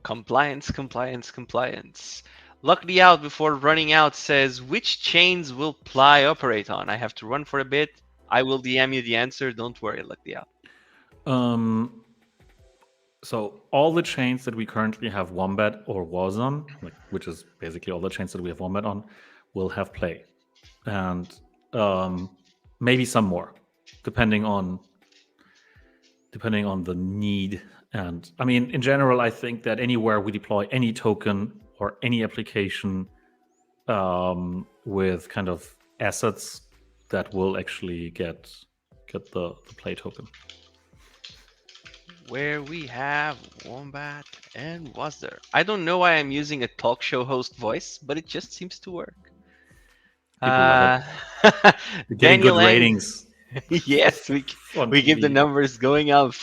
Compliance, compliance, compliance. Luck the out before running out says, which chains will Ply operate on? I have to run for a bit. I will DM you the answer. Don't worry, luck the out. Um, so all the chains that we currently have Wombat or was on, like which is basically all the chains that we have Wombat on, will have Play, and maybe some more, depending on the need. And I mean, in general, I think that anywhere we deploy any token or any application with kind of assets, that will actually get the Play token. Where we have Wombat and was there. I don't know why I'm using a talk show host voice, but it just seems to work. People love it. We're getting good Daniel Ang. ratings. Yes, on we give the TV. numbers going up.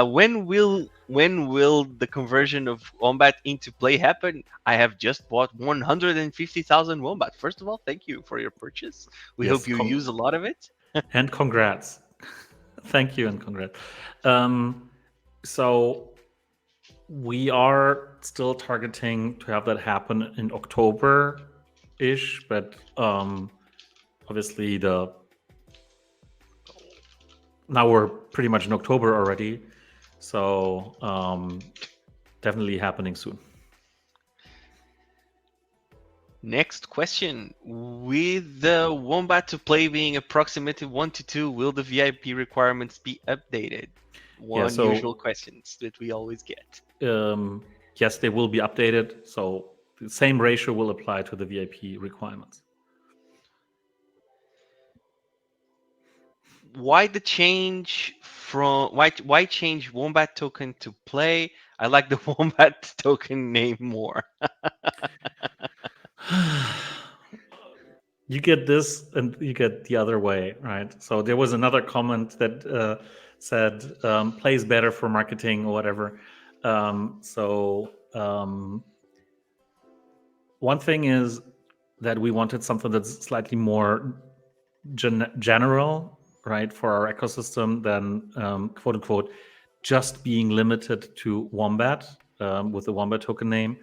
When will the conversion of Wombat into Play happen? I have just bought 150,000 Wombat. First of all, thank you for your purchase. We Yes, hope you use a lot of it. and congrats. Thank you and congrats. So we are still targeting to have that happen in October-ish, but obviously now we're pretty much in October already, so definitely happening soon. Next question. With the Wombat to Play being approximately 1 to 2, will the VIP requirements be updated? Usual questions that we always get. Yes, they will be updated. So the same ratio will apply to the VIP requirements. Why the change from why change Wombat token to Play? I like the Wombat token name more. You get this and you get the other way, right? So there was another comment that said plays better for marketing or whatever. One thing is that we wanted something that's slightly more general, right, for our ecosystem than quote unquote just being limited to Wombat with the Wombat token name.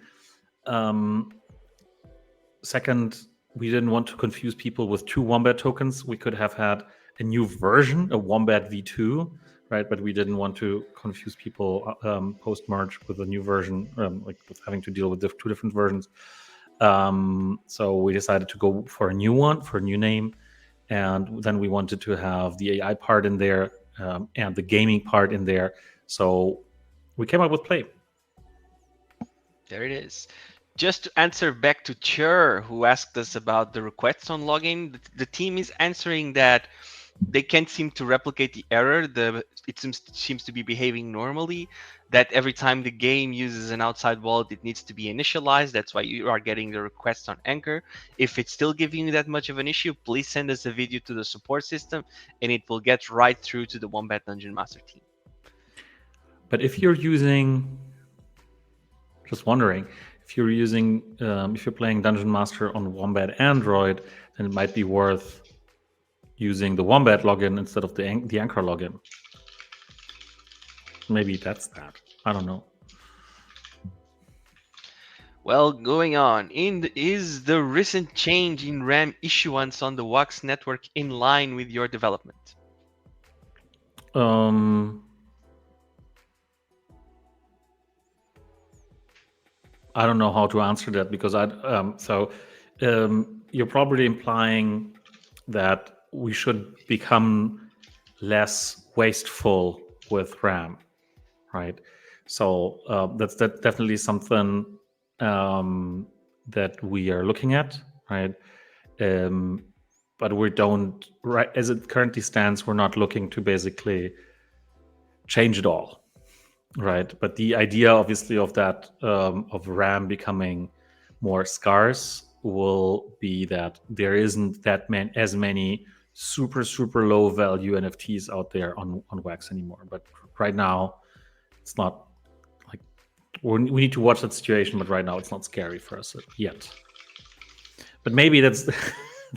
Second, we didn't want to confuse people with two Wombat tokens. We could have had a new version, a Wombat v2, right? But we didn't want to confuse people post merge with a new version, like with having to deal with two different versions. So we decided to go for a new one, for a new name. And then we wanted to have the AI part in there and the gaming part in there. So we came up with Play. There it is. Just to answer back to Chur, who asked us about the requests on login, the team is answering that they can't seem to replicate the error. It seems to be behaving normally. That every time the game uses an outside wallet, it needs to be initialized. That's why you are getting the requests on Anchor. If it's still giving you that much of an issue, please send us a video to the support system, and it will get right through to the Wombat Dungeon Master team. But if you're using, just wondering, if you're playing Dungeon Master on Wombat Android, then it might be worth using the Wombat login instead of the Anchor login. Maybe that's that. I don't know. Well, going on, is the recent change in RAM issuance on the WAX network in line with your development? I don't know how to answer that because you're probably implying that we should become less wasteful with RAM, right? So that's definitely something that we are looking at, right? But we don't, right, as it currently stands, we're not looking to basically change it all. right? But the idea, obviously, of that of RAM becoming more scarce will be that there isn't as many super low value NFTs out there on Wax anymore. But right now, it's not like we need to watch that situation. But right now, it's not scary for us yet. But maybe that's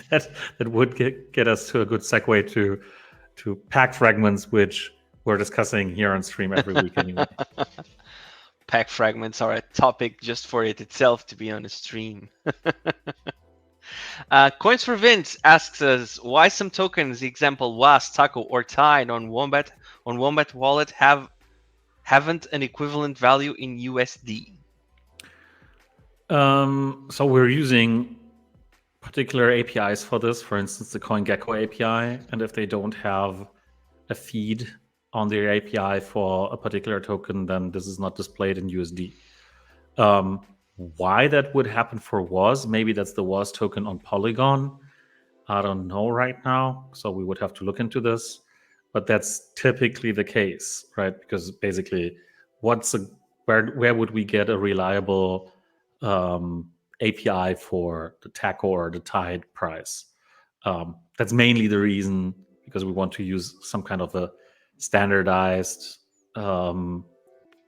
that would get us to a good segue to pack fragments, which we're discussing here on stream every week anyway. Pack fragments are a topic just for it itself to be on a stream. Coins for Vince asks us why some tokens, example Was, Taco, or Tide on Wombat Wallet haven't an equivalent value in USD. So we're using particular APIs for this. For instance, the CoinGecko API, and if they don't have a feed on their API for a particular token, then this is not displayed in USD. Why that would happen for Was? Maybe that's the Was token on Polygon. I don't know right now, so we would have to look into this. But that's typically the case, right? Because basically, where would we get a reliable API for the Taco or the Tide price? That's mainly the reason, because we want to use some kind of a standardized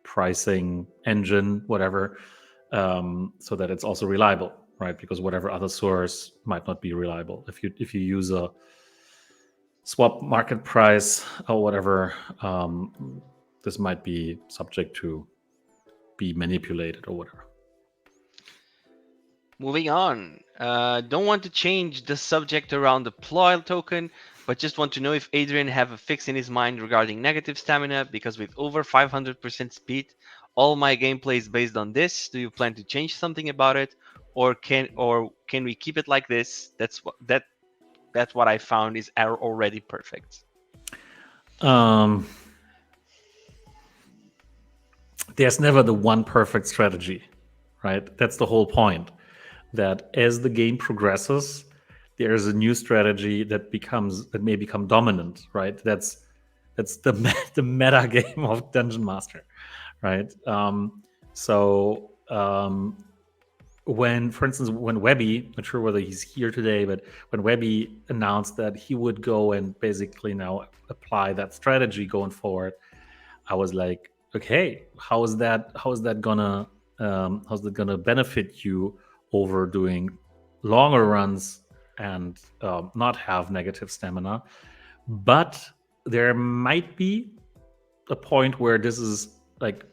pricing engine, whatever, so that it's also reliable, right? Because whatever other source might not be reliable. If you use a swap market price or whatever, this might be subject to be manipulated or whatever. Moving on. Don't want to change the subject around the Ploil token, but just want to know if Adrian have a fix in his mind regarding negative stamina, because with over 500% speed, all my gameplay is based on this. Do you plan to change something about it, or can we keep it like this? That's what I found is already perfect. There's never the one perfect strategy, right? That's the whole point. That as the game progresses, there is a new strategy that may become dominant, right? That's the meta game of Dungeon Master, right? When, for instance, when Webby, not sure whether he's here today, but when Webby announced that he would go and basically now apply that strategy going forward, I was like, okay, how's that gonna benefit you over doing longer runs and not have negative stamina? But there might be a point where this is like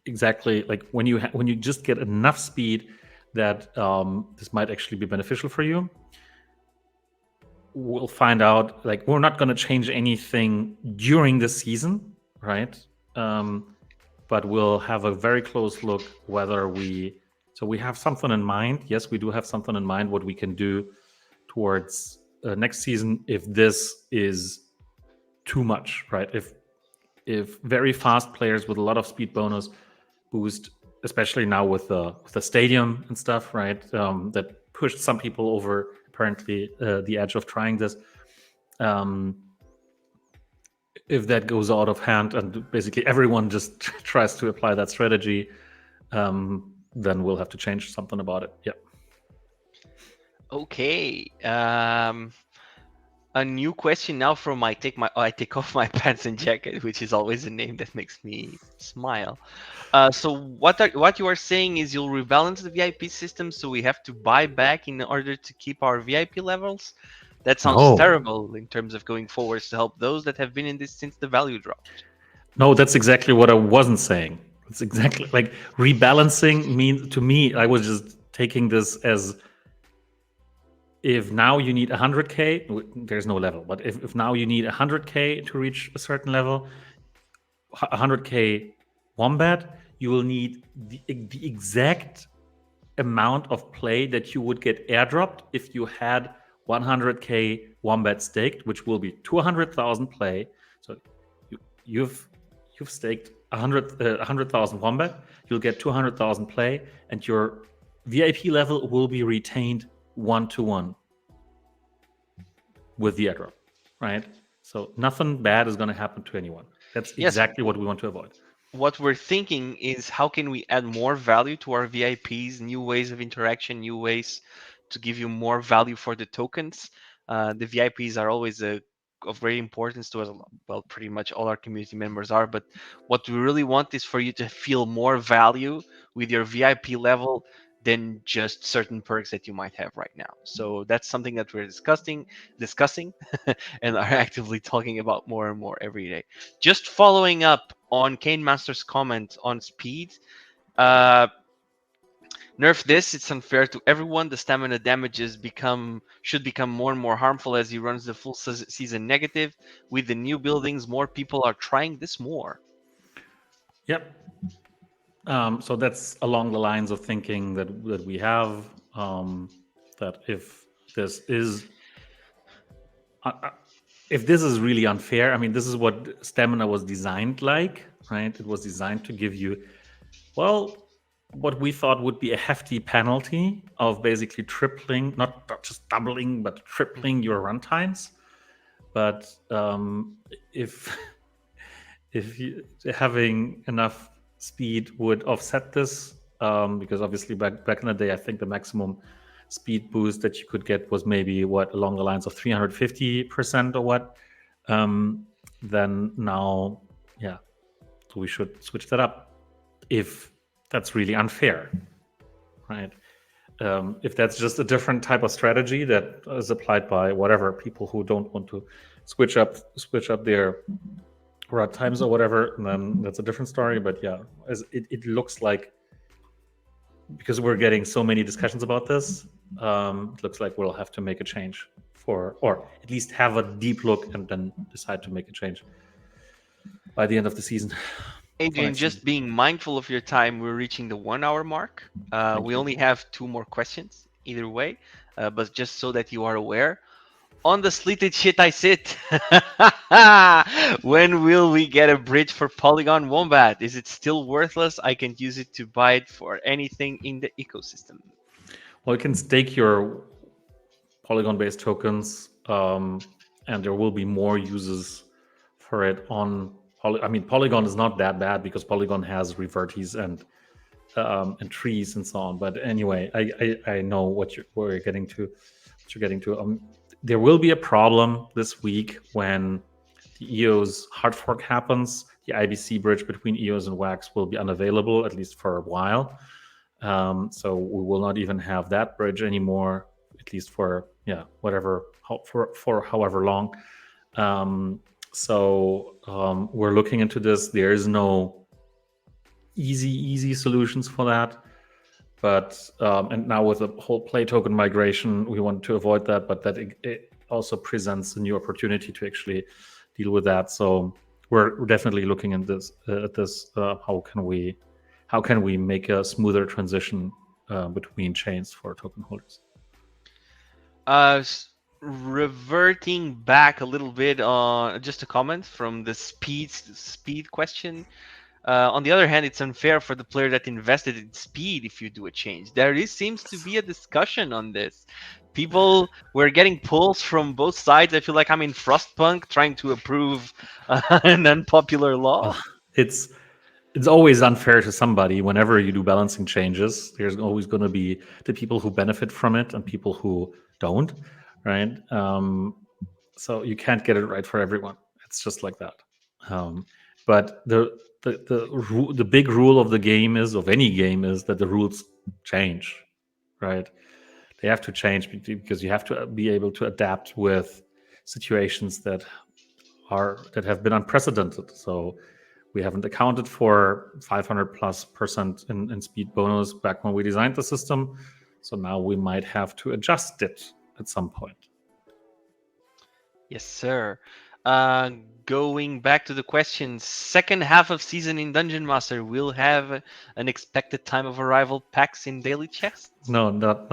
exactly like when you just get enough speed that this might actually be beneficial for you. We'll find out. Like, we're not going to change anything during the season, right? But we'll have a very close look whether we have something in mind. Yes, we do have something in mind what we can do towards next season if this is too much, right? If very fast players with a lot of speed bonus boost, especially now with the stadium and stuff, right? That pushed some people over apparently the edge of trying this. If that goes out of hand and basically everyone just tries to apply that strategy, then we'll have to change something about it. Yeah. Okay. A new question now from I take off my pants and jacket, which is always a name that makes me smile. So what you are saying is you'll rebalance the VIP system, so we have to buy back in order to keep our VIP levels? That sounds terrible in terms of going forwards to help those that have been in this since the value dropped. No, that's exactly what I wasn't saying. It's exactly like rebalancing means to me. I was just taking this as if now you need 100k, there's no level, but if now you need 100k to reach a certain level, 100k wombat, you will need the exact amount of play that you would get airdropped if you had 100k wombat staked, which will be 200,000 play. So you've staked 100,000 wombat, you'll get 200,000 play, and your VIP level will be retained 1-to-1 with the airdrop, right? So nothing bad is going to happen to anyone. That's exactly what we want to avoid. what we're thinking is how can we add more value to our VIPs, new ways of interaction, new ways to give you more value for the tokens. The VIPs are always of great importance to us. Well, pretty much all our community members are, but what we really want is for you to feel more value with your VIP level than just certain perks that you might have right now. So that's something that we're discussing and are actively talking about more and more every day. Just following up on Kane Master's comment on speed, uh, nerf this. It's unfair to everyone. The stamina damages should become more and more harmful as he runs the full season negative. With the new buildings, more people are trying this more. Yep. So that's along the lines of thinking that we have, that uh, uh, if this is really unfair. I mean, this is what stamina was designed like, right? It was designed to give you, well, what we thought would be a hefty penalty of basically tripling, not just doubling, but tripling your run times. But if if you, having enough speed would offset this, because obviously back in the day, I think the maximum speed boost that you could get was maybe what, along the lines of 350% or what. Um, then now, yeah, so we should switch that up if that's really unfair, right? If that's just a different type of strategy that is applied by whatever people who don't want to switch up their run times or whatever, then that's a different story. But yeah, as it looks like, because we're getting so many discussions about this, it looks like we'll have to make a change or at least have a deep look and then decide to make a change by the end of the season. For Adrian, next season. just being mindful of your time, we're reaching the 1 hour mark. Thank We you. only have two more questions either way, but just so that you are aware, on the slitted shit I sit. When will we get a bridge for Polygon Wombat? Is it still worthless? I can use it to buy it for anything in the ecosystem. Well, you can stake your Polygon-based tokens, and there will be more uses for it on. I mean, Polygon is not that bad because Polygon has reverties and trees and so on. But anyway, I know where you're getting to. What you're getting to. There will be a problem this week when the EOS hard fork happens. The IBC bridge between EOS and Wax will be unavailable, at least for a while. So we will not even have that bridge anymore, at least for for however long. We're looking into this. There is no easy solutions for that. But and now with the whole play token migration, we want to avoid that. But that it also presents a new opportunity to actually deal with that. So we're definitely looking at this. How can we make a smoother transition between chains for token holders? Reverting back a little bit on just a comment from the speed question. On the other hand, it's unfair for the player that invested in speed if you do a change. Seems to be a discussion on this. People were getting pulls from both sides. I feel like I'm in Frostpunk trying to approve an unpopular law. It's it's always unfair to somebody whenever you do balancing changes. There's always going to be the people who benefit from it and people who don't, right? So you can't get it right for everyone. It's just like that. Um, but the big rule of the game is, of any game, is that the rules change, right? They have to change because you have to be able to adapt with situations that have been unprecedented. So we haven't accounted for 500+% in speed bonus back when we designed the system. So now we might have to adjust it at some point. Yes, sir. Going back to the question, second half of season in Dungeon Master will have an expected time of arrival packs in daily chests. No, not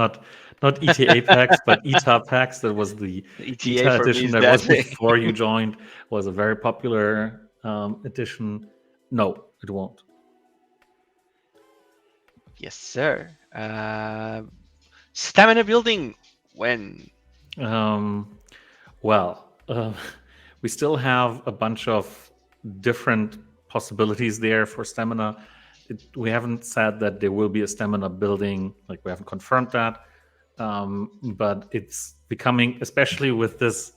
ETA packs, but ETA packs. That was the ETA ETA for me edition is that was that. before you joined. Was a very popular edition. No, it won't. Yes, sir. Stamina building when? Well, we still have a bunch of different possibilities there for stamina. We haven't said that there will be a stamina building, like we haven't confirmed that, but it's becoming, especially with this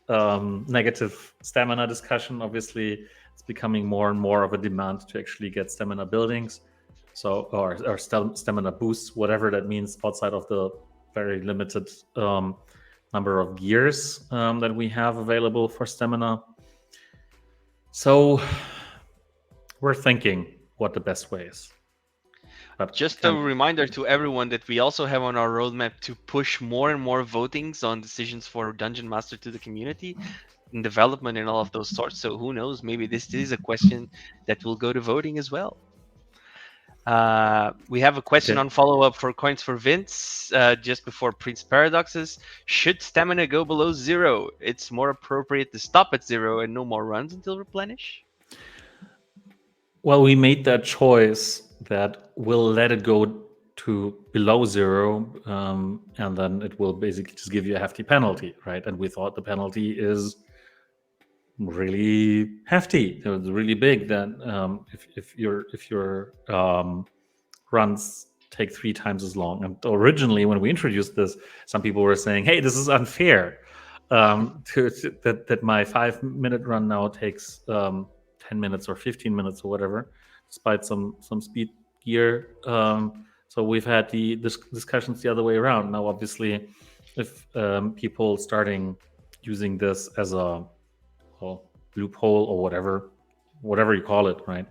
negative stamina discussion, obviously it's becoming more and more of a demand to actually get stamina buildings, or stamina boosts, whatever that means, outside of the very limited number of gears that we have available for stamina. So we're thinking what the best way is. But Just a reminder to everyone that we also have on our roadmap to push more and more votings on decisions for Dungeon Master to the community in development and all of those sorts. So who knows, maybe this is a question that will go to voting as well. We have a question on follow-up for Coins for Vince just before Prince Paradoxes. Should stamina go below 0? It's more appropriate to stop at 0 and no more runs until replenish? Well, we made that choice that we'll let it go to below 0, and then it will basically just give you a hefty penalty, right? And we thought the penalty is really hefty. It's really big. That if your runs take 3 times as long. And originally, when we introduced this, some people were saying, "Hey, this is unfair. That my 5-minute run now takes 10 minutes or 15 minutes or whatever, despite some speed gear." So we've had the discussions the other way around. Now, obviously, if people starting using this as a loophole or whatever you call it, right,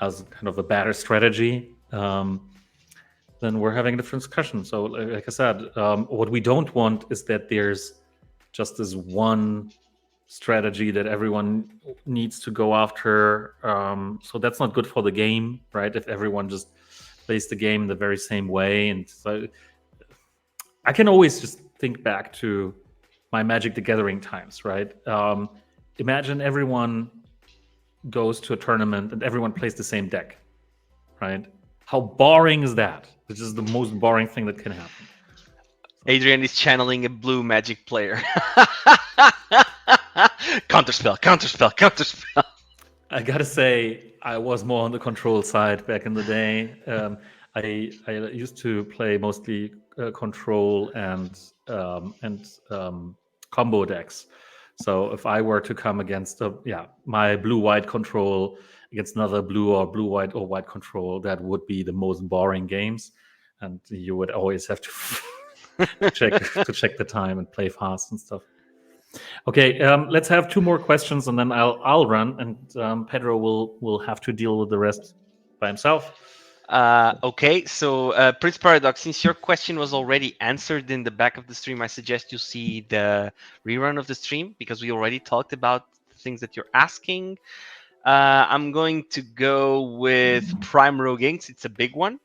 as kind of a better strategy, then we're having a different discussion. So, like I said, what we don't want is that there's just this one strategy that everyone needs to go after. So that's not good for the game, right? If everyone just plays the game the very same way. And so I can always just think back to my Magic the Gathering times, right? Imagine everyone goes to a tournament and everyone plays the same deck, right? How boring is that? This is the most boring thing that can happen. Adrian is channeling a blue Magic player. Counterspell, counterspell, counterspell. I gotta say, I was more on the control side back in the day. I used to play mostly control and combo decks. So if I were to come against my blue-white control against another blue or blue-white or white control, that would be the most boring games, and you would always have to check the time and play fast and stuff. Okay, let's have 2 more questions, and then I'll run, and Pedro will have to deal with the rest by himself. Okay, so Prince Paradox, since your question was already answered in the back of the stream, I suggest you see the rerun of the stream because we already talked about things that you're asking. I'm going to go with Prime Rogue Inks. It's a big one.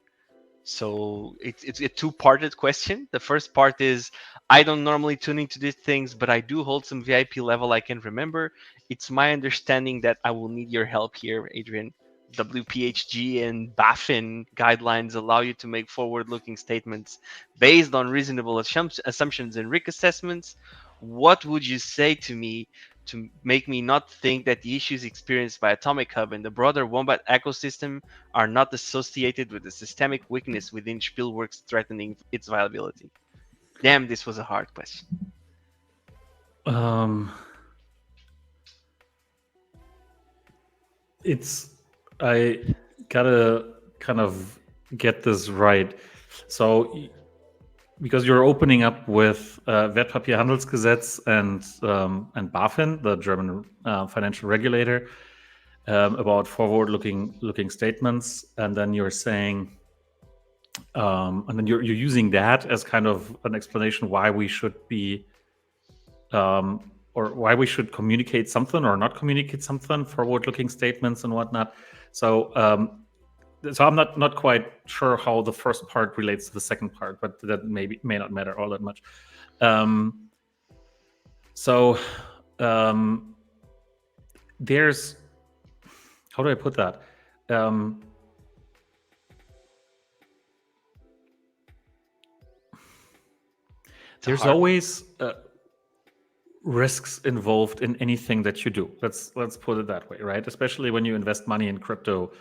So it's a 2-parted question. The first part is, I don't normally tune into these things, but I do hold some VIP level I can remember. It's my understanding that I will need your help here, Adrian. WPHG and BaFin guidelines allow you to make forward-looking statements based on reasonable assumptions and risk assessments. What would you say to me to make me not think that the issues experienced by Atomic Hub and the broader Wombat ecosystem are not associated with the systemic weakness within Spielworks threatening its viability? Damn, this was a hard question. I gotta kind of get this right. So, because you're opening up with Wertpapierhandelsgesetz and BaFin, the German financial regulator, about forward-looking statements, and then you're saying, and then you're using that as kind of an explanation why we should be, or why we should communicate something or not communicate something, forward-looking statements and whatnot. So, so I'm not quite sure how the first part relates to the second part, but that may not matter all that much. There's, how do I put that? There's always risks involved in anything that you do. Let's put it that way, right? Especially when you invest money in crypto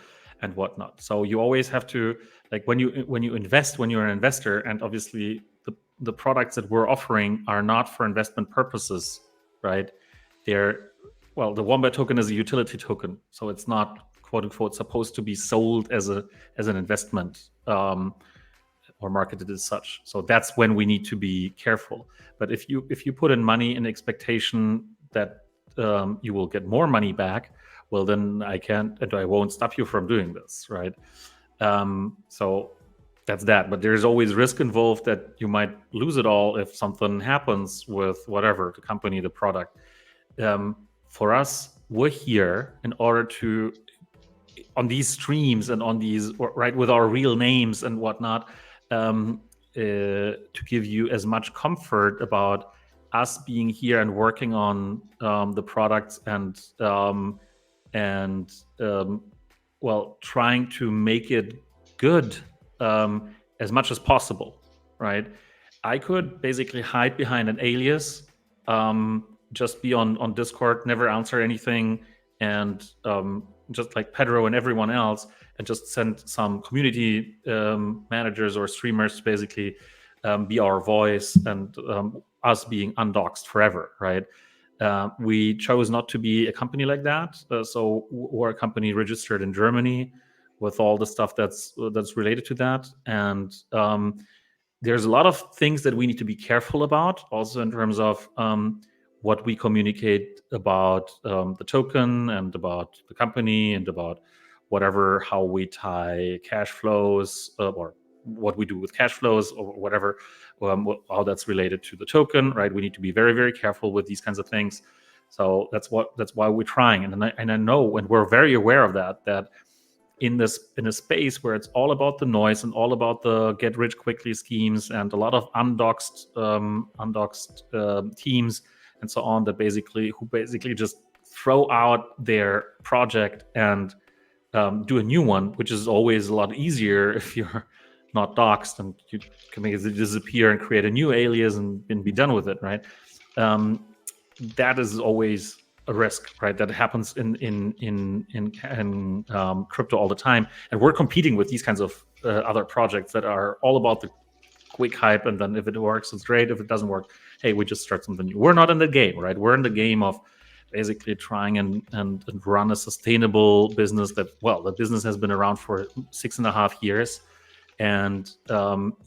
and whatnot. So you always have to, like, when you invest, when you're an investor, and obviously the products that we're offering are not for investment purposes, right? They're, well, the Wombat token is a utility token, so it's not, quote unquote, supposed to be sold as an investment, or marketed as such. So that's when we need to be careful. But if you put in money in expectation that you will get more money back, well, then I can't and I won't stop you from doing this, right? So that's that. But there's always risk involved that you might lose it all if something happens with whatever, the company, the product. For us, we're here in order to, on these streams and on these, right, with our real names and whatnot, to give you as much comfort about us being here and working on the products and well, trying to make it good as much as possible, right? I could basically hide behind an alias, just be on Discord, never answer anything, and just like Pedro and everyone else, and just send some community managers or streamers to basically be our voice, and us being undoxed forever, right? We chose not to be a company like that, so we're a company registered in Germany with all the stuff that's related to that, and there's a lot of things that we need to be careful about, also in terms of what we communicate about the token and about the company and about whatever, how we tie cash flows, or what we do with cash flows or whatever, how that's related to the token, right? We need to be very, very careful with these kinds of things. So that's why we're trying, and I know, and we're very aware of that in a space where it's all about the noise and all about the get rich quickly schemes and a lot of undoxed teams and so on, that who basically just throw out their project and do a new one, which is always a lot easier if you're not doxed, and you can make it disappear and create a new alias and be done with it, right? That is always a risk, right? That happens in crypto all the time, and we're competing with these kinds of other projects that are all about the quick hype, and then if it works, it's great. If it doesn't work, hey, we just start something new. We're not in the game, right? We're in the game of basically trying and run a sustainable business that, well, the business has been around for 6.5 years, and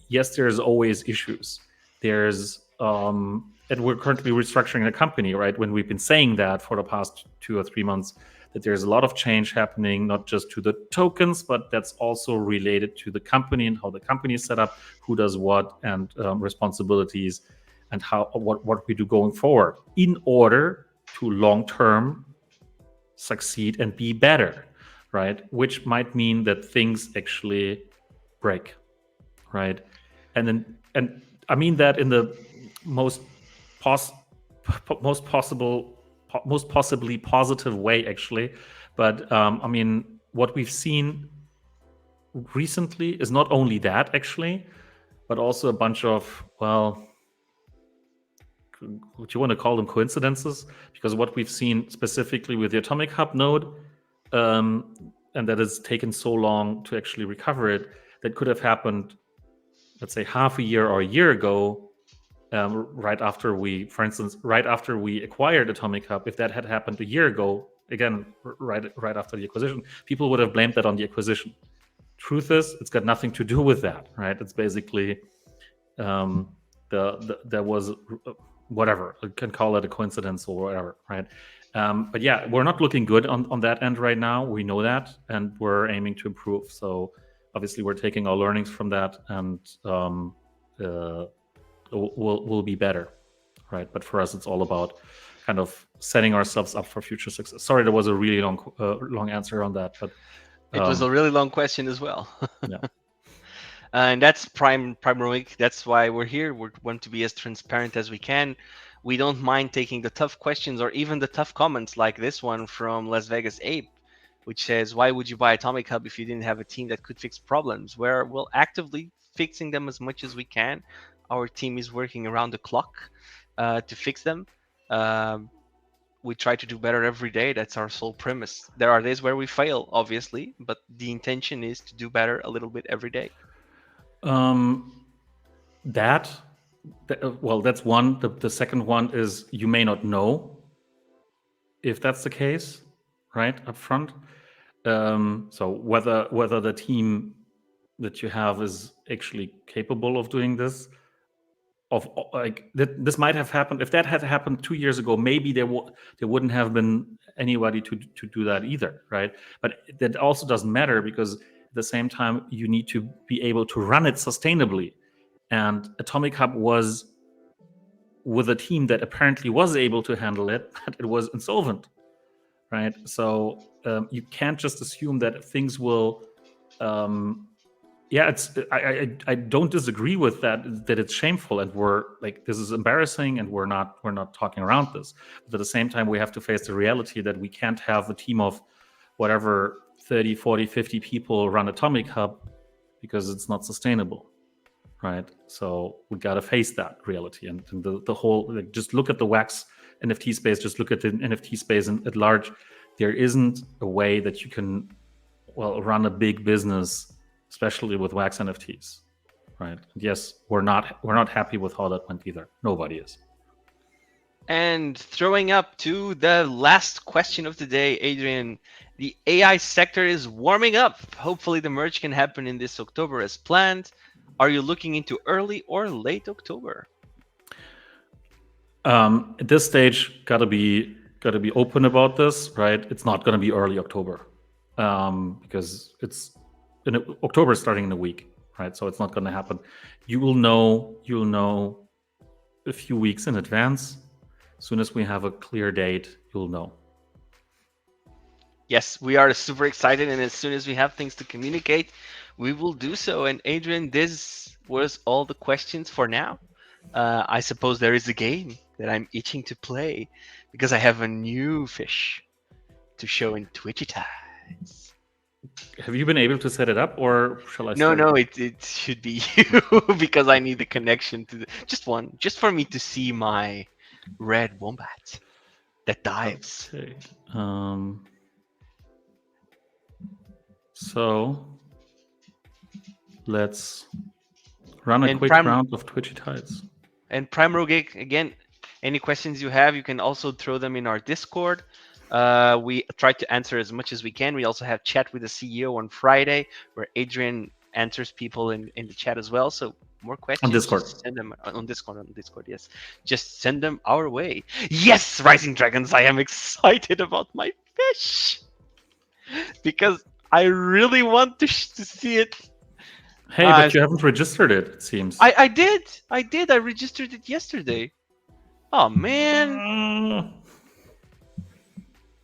yes, there's always issues. There's and we're currently restructuring the company, right? When we've been saying that for the past 2 or 3 months, that there's a lot of change happening, not just to the tokens, but that's also related to the company and how the company is set up, who does what, and responsibilities, and what we do going forward in order to long-term succeed and be better, right? Which might mean that things actually break, right? And I mean that in the most possibly positive way, actually. But I mean, what we've seen recently is not only that, actually, but also a bunch of, well, what you want to call them, coincidences, because what we've seen specifically with the Atomic Hub node, and that has taken so long to actually recover it, that could have happened, let's say, half a year or a year ago, right after we acquired Atomic Hub. If that had happened a year ago, again, right after the acquisition, people would have blamed that on the acquisition. Truth is, it's got nothing to do with that, right? It's basically there was whatever, you can call it a coincidence or whatever, right? But yeah, we're not looking good on that end right now. We know that, and we're aiming to improve. So obviously, we're taking our learnings from that, and we'll be better, right? But for us, it's all about kind of setting ourselves up for future success. Sorry, there was a really long answer on that, but it was a really long question as well. Yeah. And that's primary. That's why we're here. We want to be as transparent as we can. We don't mind taking the tough questions or even the tough comments, like this one from Las Vegas Ape, which says, "Why would you buy Atomic Hub if you didn't have a team that could fix problems?" Where we're actively fixing them as much as we can. Our team is working around the clock to fix them. Um, we try to do better every day. That's our sole premise. There are days where we fail, obviously, but the intention is to do better a little bit every day. Um, that, well, that's one. The second one is you may not know if that's the case, right up front. So whether the team that you have is actually capable of doing this, of like this might have happened. If that had happened 2 years ago, maybe there wouldn't have been anybody to do that either, right? But that also doesn't matter, because at the same time you need to be able to run it sustainably. And Atomic Hub was with a team that apparently was able to handle it, but it was insolvent, right? So you can't just assume that things will. Yeah, it's I don't disagree with that it's shameful, and we're like, this is embarrassing, and we're not talking around this. But at the same time, we have to face the reality that we can't have a team of whatever 30, 40, 50 people run Atomic Hub, because it's not sustainable, right? So we got to face that reality, and the whole, like, just look at the wax NFT space, just look at the NFT space at large. There isn't a way that you can, well, run a big business, especially with wax NFTs, right? And yes, we're not happy with how that went either. Nobody is. And throwing up to the last question of the day, Adrian, the AI sector is warming up. Hopefully, the merge can happen in this October as planned. Are you looking into early or late October? At this stage, gotta be open about this, right? It's not gonna be early October, because October is starting in a week, right? So it's not gonna happen. You'll know a few weeks in advance. As soon as we have a clear date, you'll know. Yes, we are super excited, and as soon as we have things to communicate, we will do so. And Adrian, this was all the questions for now. I suppose there is a game that I'm itching to play because I have a new fish to show in Twitchy Tides. Have you been able to set it up, or shall I No, start? no, it should be you because I need the connection to just one, just for me to see my red wombat that dives. Okay. So let's run a And quick Prime round of Twitchy Tides. and Prime Rogue, again, any questions you have, you can also throw them in our Discord. We try to answer as much as we can. We also have chat with the CEO on Friday, where Adrian answers people in the chat as well. So more On questions, Discord. just send them on Discord. On Discord, yes, just send them our way. Yes, Rising Dragons, I am excited about my fish because I really want to see it. Hey, but you haven't registered it, it seems. I did. I registered it yesterday. Oh man, Uh,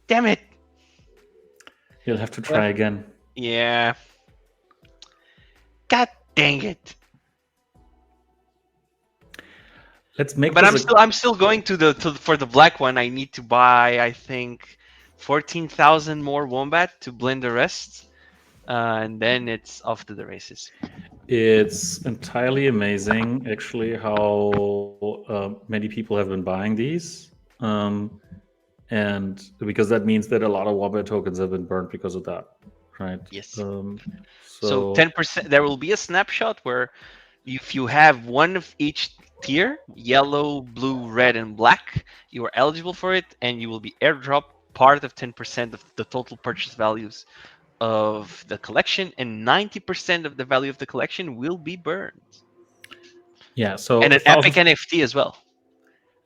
damn it. You'll have to try again. Yeah. God dang it. Let's make But this I'm still going for the black one. I need to buy, I think, 14,000 more wombat to blend the rest, and then it's off to the races. It's entirely amazing, actually, how many people have been buying these. And because that means that a lot of Wombat tokens have been burned because of that, right? Yes. So So 10%. There will be a snapshot where if you have one of each tier, yellow, blue, red, and black, you are eligible for it, and you will be airdrop part of 10% of the total purchase values of the collection, and 90% of the value of the collection will be burned. yeah, so And an epic NFT as well.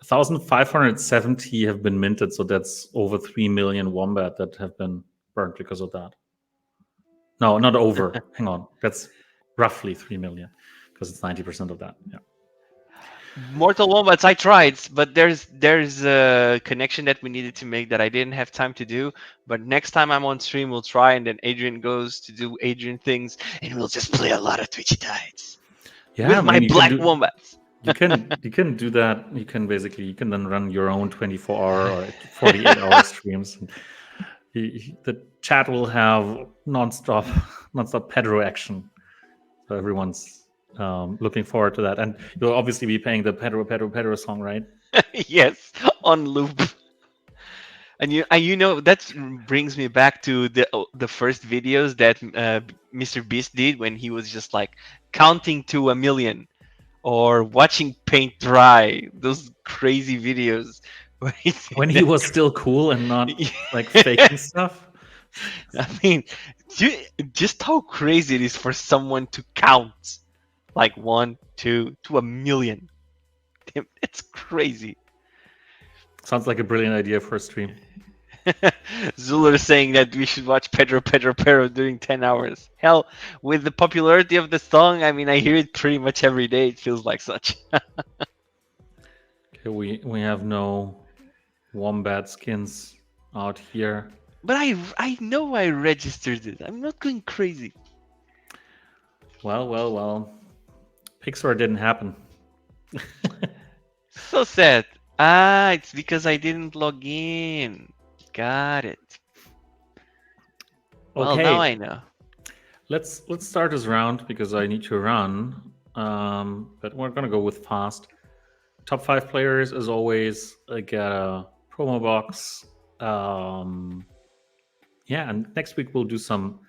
1,570 have been minted, so that's over 3 million Wombat that have been burned because of that. No, not over. Hang on, that's roughly 3 million, because it's 90% of that. Yeah. Mortal Wombats, I tried, but there's a connection that we needed to make that I didn't have time to do. But next time I'm on stream, we'll try, and then Adrian goes to do Adrian things, and we'll just play a lot of Twitchy Tides with my black wombats. You can do that. You can then run your own 24-hour or 48-hour streams. And the chat will have nonstop Pedro action. So everyone's looking forward to that. And you'll obviously be playing the Pedro song, right? Yes, on loop. And that brings me back to the first videos that Mr. Beast did when he was just like counting to 1,000,000 or watching paint dry. Those crazy videos where he When he did was still cool and not like that. faking stuff. I mean, just how crazy it is for someone to count like 1, 2 to 1,000,000. Damn, it's crazy. Sounds like a brilliant idea for a stream. Zuler is saying that we should watch Pedro Pedro Pero during 10 hours. Hell, with the popularity of the song, I mean, I hear it pretty much every day. It feels like such. Okay, we have no wombat skins out here. But I know I registered it. I'm not going crazy. Well. Pixar didn't happen. So sad. Ah, it's because I didn't log in. Got it. Well, Okay. now I know. Let's start this round because I need to run. But we're gonna go with fast. Top 5 players, as always, get a promo box. Yeah, and next week we'll do some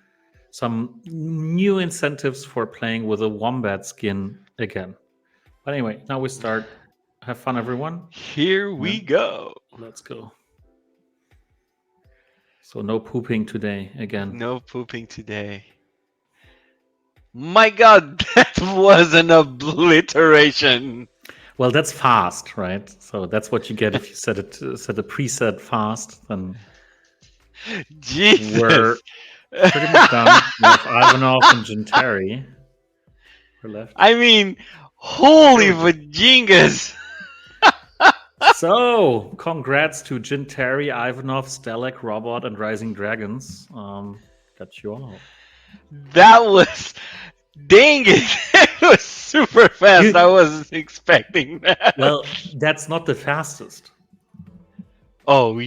new incentives for playing with a wombat skin again. But anyway, now we start. Have fun, everyone. Here we go. Let's go. So no pooping today again. No pooping today. My God, that was an obliteration. Well, that's fast, right? So that's what you get if you set a preset fast. Then Jesus. we're pretty much done with Ivanov and Gintari. We're left. I mean, holy vajingas. So, congrats to Gintari, Ivanov, Stelek, Robot, and Rising Dragons. Got you all. That was, dang it! It was super fast. I wasn't expecting that. Well, that's not the fastest. Oh,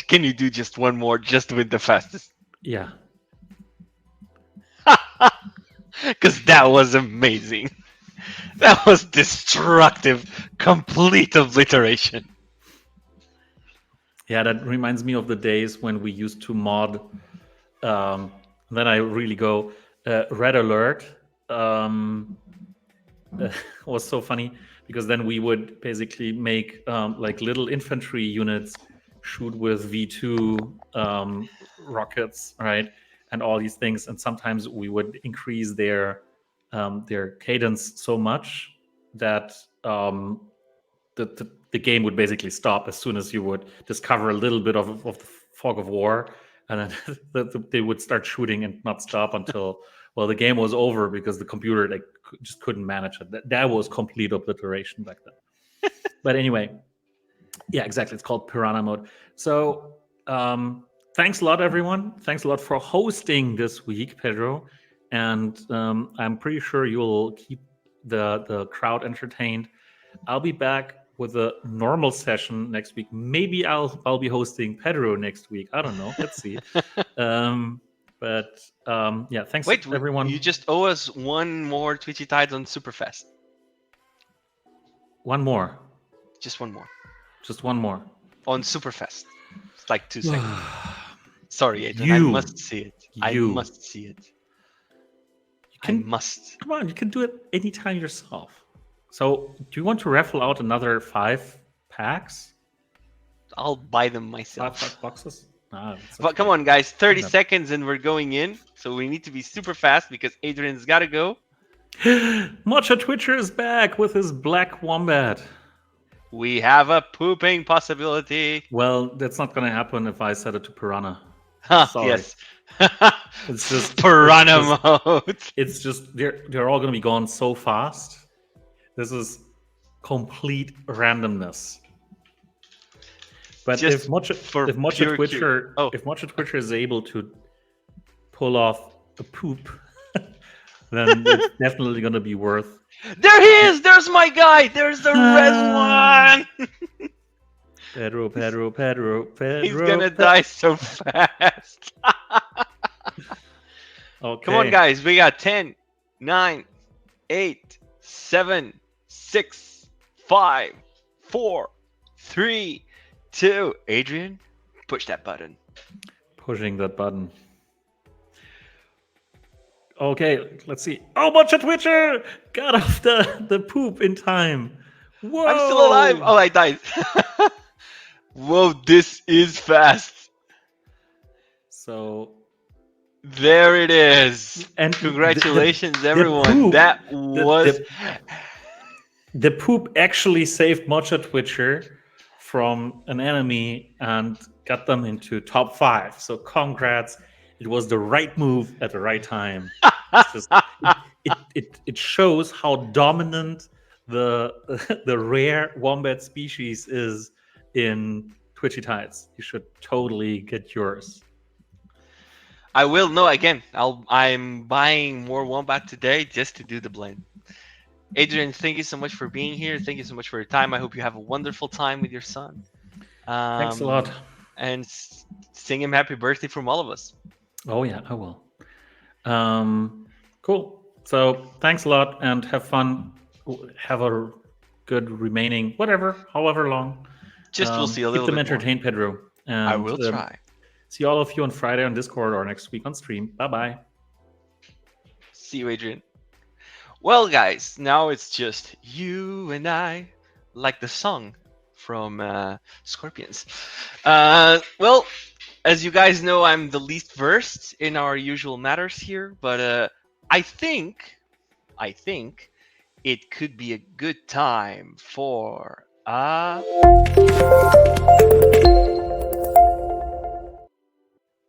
can you do just one more, just with the fastest? Yeah. Because that was amazing. That was destructive, complete obliteration. Yeah, that reminds me of the days when we used to mod. Then I really go red alert. Was so funny because then we would basically make like little infantry units shoot with V2 rockets, right, and all these things. And sometimes we would increase their cadence so much that the game would basically stop as soon as you would discover a little bit of the fog of war, and then they would start shooting and not stop until the game was over because the computer just couldn't manage it. That was complete obliteration back then. But anyway, yeah, exactly. It's called Piranha mode. So thanks a lot, everyone. Thanks a lot for hosting this week, Pedro. And I'm pretty sure you'll keep the crowd entertained. I'll be back with a normal session next week. Maybe I'll be hosting Pedro next week. I don't know. Let's see. Yeah, thanks. Wait, everyone. You just owe us one more Twitchy Tides on Superfast. One more. Just one more. Just one more. On Superfast. It's like 2 seconds. Sorry, Adrian. I must see it. I must see it. I must. Come on, you can do it anytime yourself. So, do you want to raffle out another 5 packs? I'll buy them myself. 5 boxes? But come on, guys. 30 seconds and we're going in. So we need to be super fast because Adrian's got to go. Mocha Twitcher is back with his black wombat. We have a pooping possibility. Well, that's not going to happen if I set it to Piranha. Sorry. Yes. It's just Piranha mode. It's just they're all going to be gone so fast. This is complete randomness. But Just if Mocha Twitcher is able to pull off a poop, then it's definitely going to be worth. There he is! There's my guy! There's the red one! Pedro. He's gonna die so fast. Okay. Come on, guys. We got 10, 9, 8, 7, 6, 5, 4, 3, 2. Adrian, push that button. Pushing that button. Okay, let's see. Oh, Matcha Twitcher got off the poop in time. I'm still alive. Whoa! Oh, I died. Whoa, this is fast. So There it is. and Congratulations, the everyone. poop That the, was. the the poop actually saved Matcha Twitcher from an enemy and got them into top 5. So congrats. It was the right move at the right time. It's just it shows how dominant the the rare wombat species is in Twitchy Tides. You should totally get yours. I will. No, again, I'm buying more Wombat today just to do the blend. Adrian, thank you so much for being here. Thank you so much for your time. I hope you have a wonderful time with your son. Thanks a lot. And sing him happy birthday from all of us. Oh yeah, I will. Cool. So thanks a lot and have fun. Have a good remaining whatever, however long. Just we'll see a Keep little them bit more. entertained, Pedro. And I will try. see all of you on Friday on Discord or next week on stream. Bye bye. See you, Adrian. Well, guys, now it's just you and I, like the song from Scorpions. Well, as you guys know, I'm the least versed in our usual matters here, but I think it could be a good time for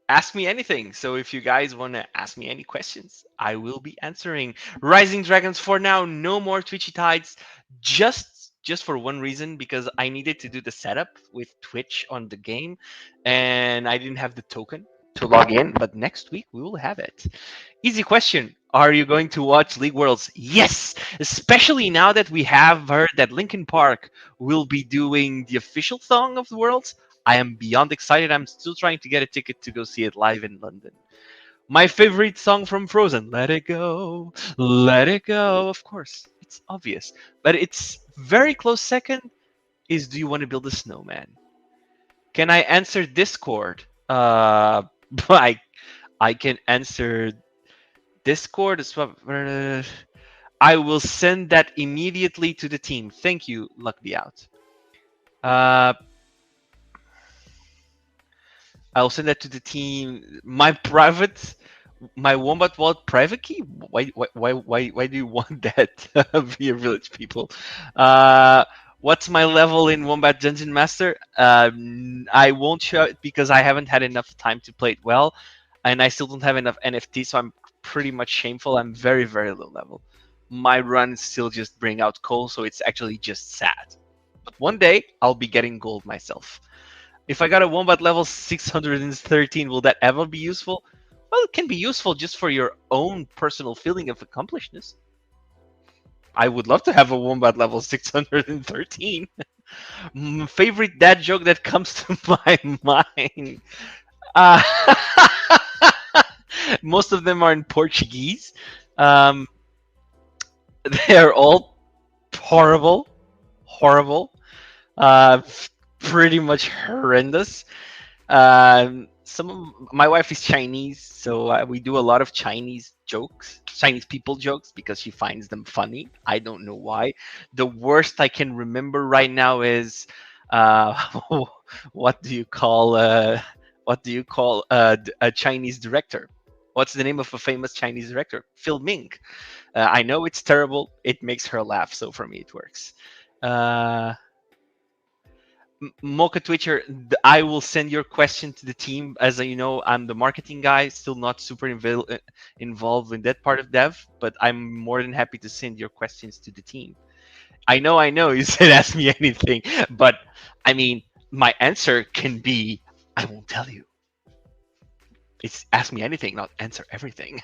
Ask Me Anything. So if you guys want to ask me any questions, I will be answering. Rising Dragons for now, no more Twitchy Tides. Just for one reason, because I needed to do the setup with Twitch on the game, and I didn't have the token to log in. But next week we will have it. Easy question. Are you going to watch League Worlds? Yes, especially now that we have heard that Linkin Park will be doing the official song of the Worlds. I am beyond excited. I'm still trying to get a ticket to go see it live in London. My favorite song from Frozen, Let It Go, Let It Go. Of course, it's obvious. But it's very close second is Do You Want to Build a Snowman? Can I answer Discord? I can answer Discord as well. I will send that immediately to the team. Thank you, Luck Be Out. I'll send that to the team. My Wombat Wallet private key. Why do you want that via Village people? What's my level in Wombat Dungeon Master? I won't show it because I haven't had enough time to play it well, and I still don't have enough NFT, so I'm pretty much shameful. I'm very, very low level. My runs still just bring out coal, so it's actually just sad. But one day I'll be getting gold myself. If I got a Wombat level 613, will that ever be useful? Well, it can be useful just for your own personal feeling of accomplishedness. I would love to have a Wombat level 613. Favorite dad joke that comes to my mind. Uh, most of them are in Portuguese. They're all horrible. Pretty much horrendous. My wife is Chinese, so we do a lot of Chinese people jokes, because she finds them funny. I don't know why. The worst I can remember right now is, what do you call a Chinese director? What's the name of a famous Chinese director? Phil Ming. I know it's terrible. It makes her laugh, so for me it works. Mocha Twitcher, I will send your question to the team. As you know, I'm the marketing guy, still not super involved in that part of dev, but I'm more than happy to send your questions to the team. I know, you said ask me anything, but I mean, my answer can be, I won't tell you. It's ask me anything, not answer everything.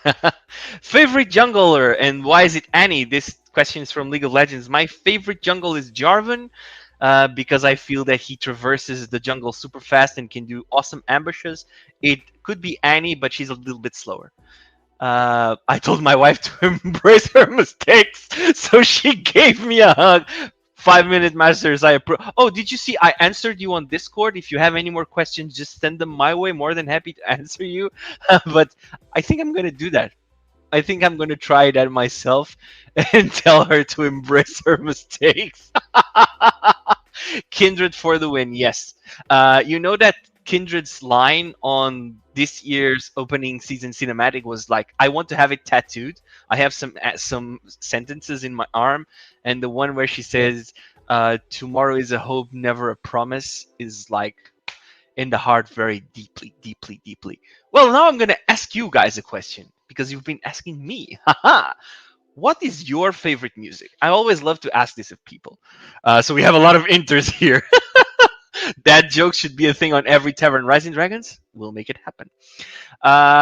Favorite jungler, and why is it Annie? This question is from League of Legends. My favorite jungle is Jarvan. Because I feel that he traverses the jungle super fast and can do awesome ambushes. It could be Annie, but she's a little bit slower. I told my wife to embrace her mistakes, so she gave me a hug. 5 minute masters, I approve. Oh, did you see? I answered you on Discord. If you have any more questions, just send them my way. More than happy to answer you. But I think I'm gonna do that. I think I'm gonna try that myself and tell her to embrace her mistakes. Kindred for the win. Yes. You know that Kindred's line on this year's opening season cinematic was like, "I want to have it tattooed." I have some sentences in my arm, and the one where she says, "Tomorrow is a hope, never a promise," is like in the heart, very deeply, deeply, deeply. Well, now I'm gonna ask you guys a question because you've been asking me. Haha. What is your favorite music? I always love to ask this of people. So we have a lot of inters here. That joke should be a thing on every Tavern. Rising Dragons, we'll make it happen.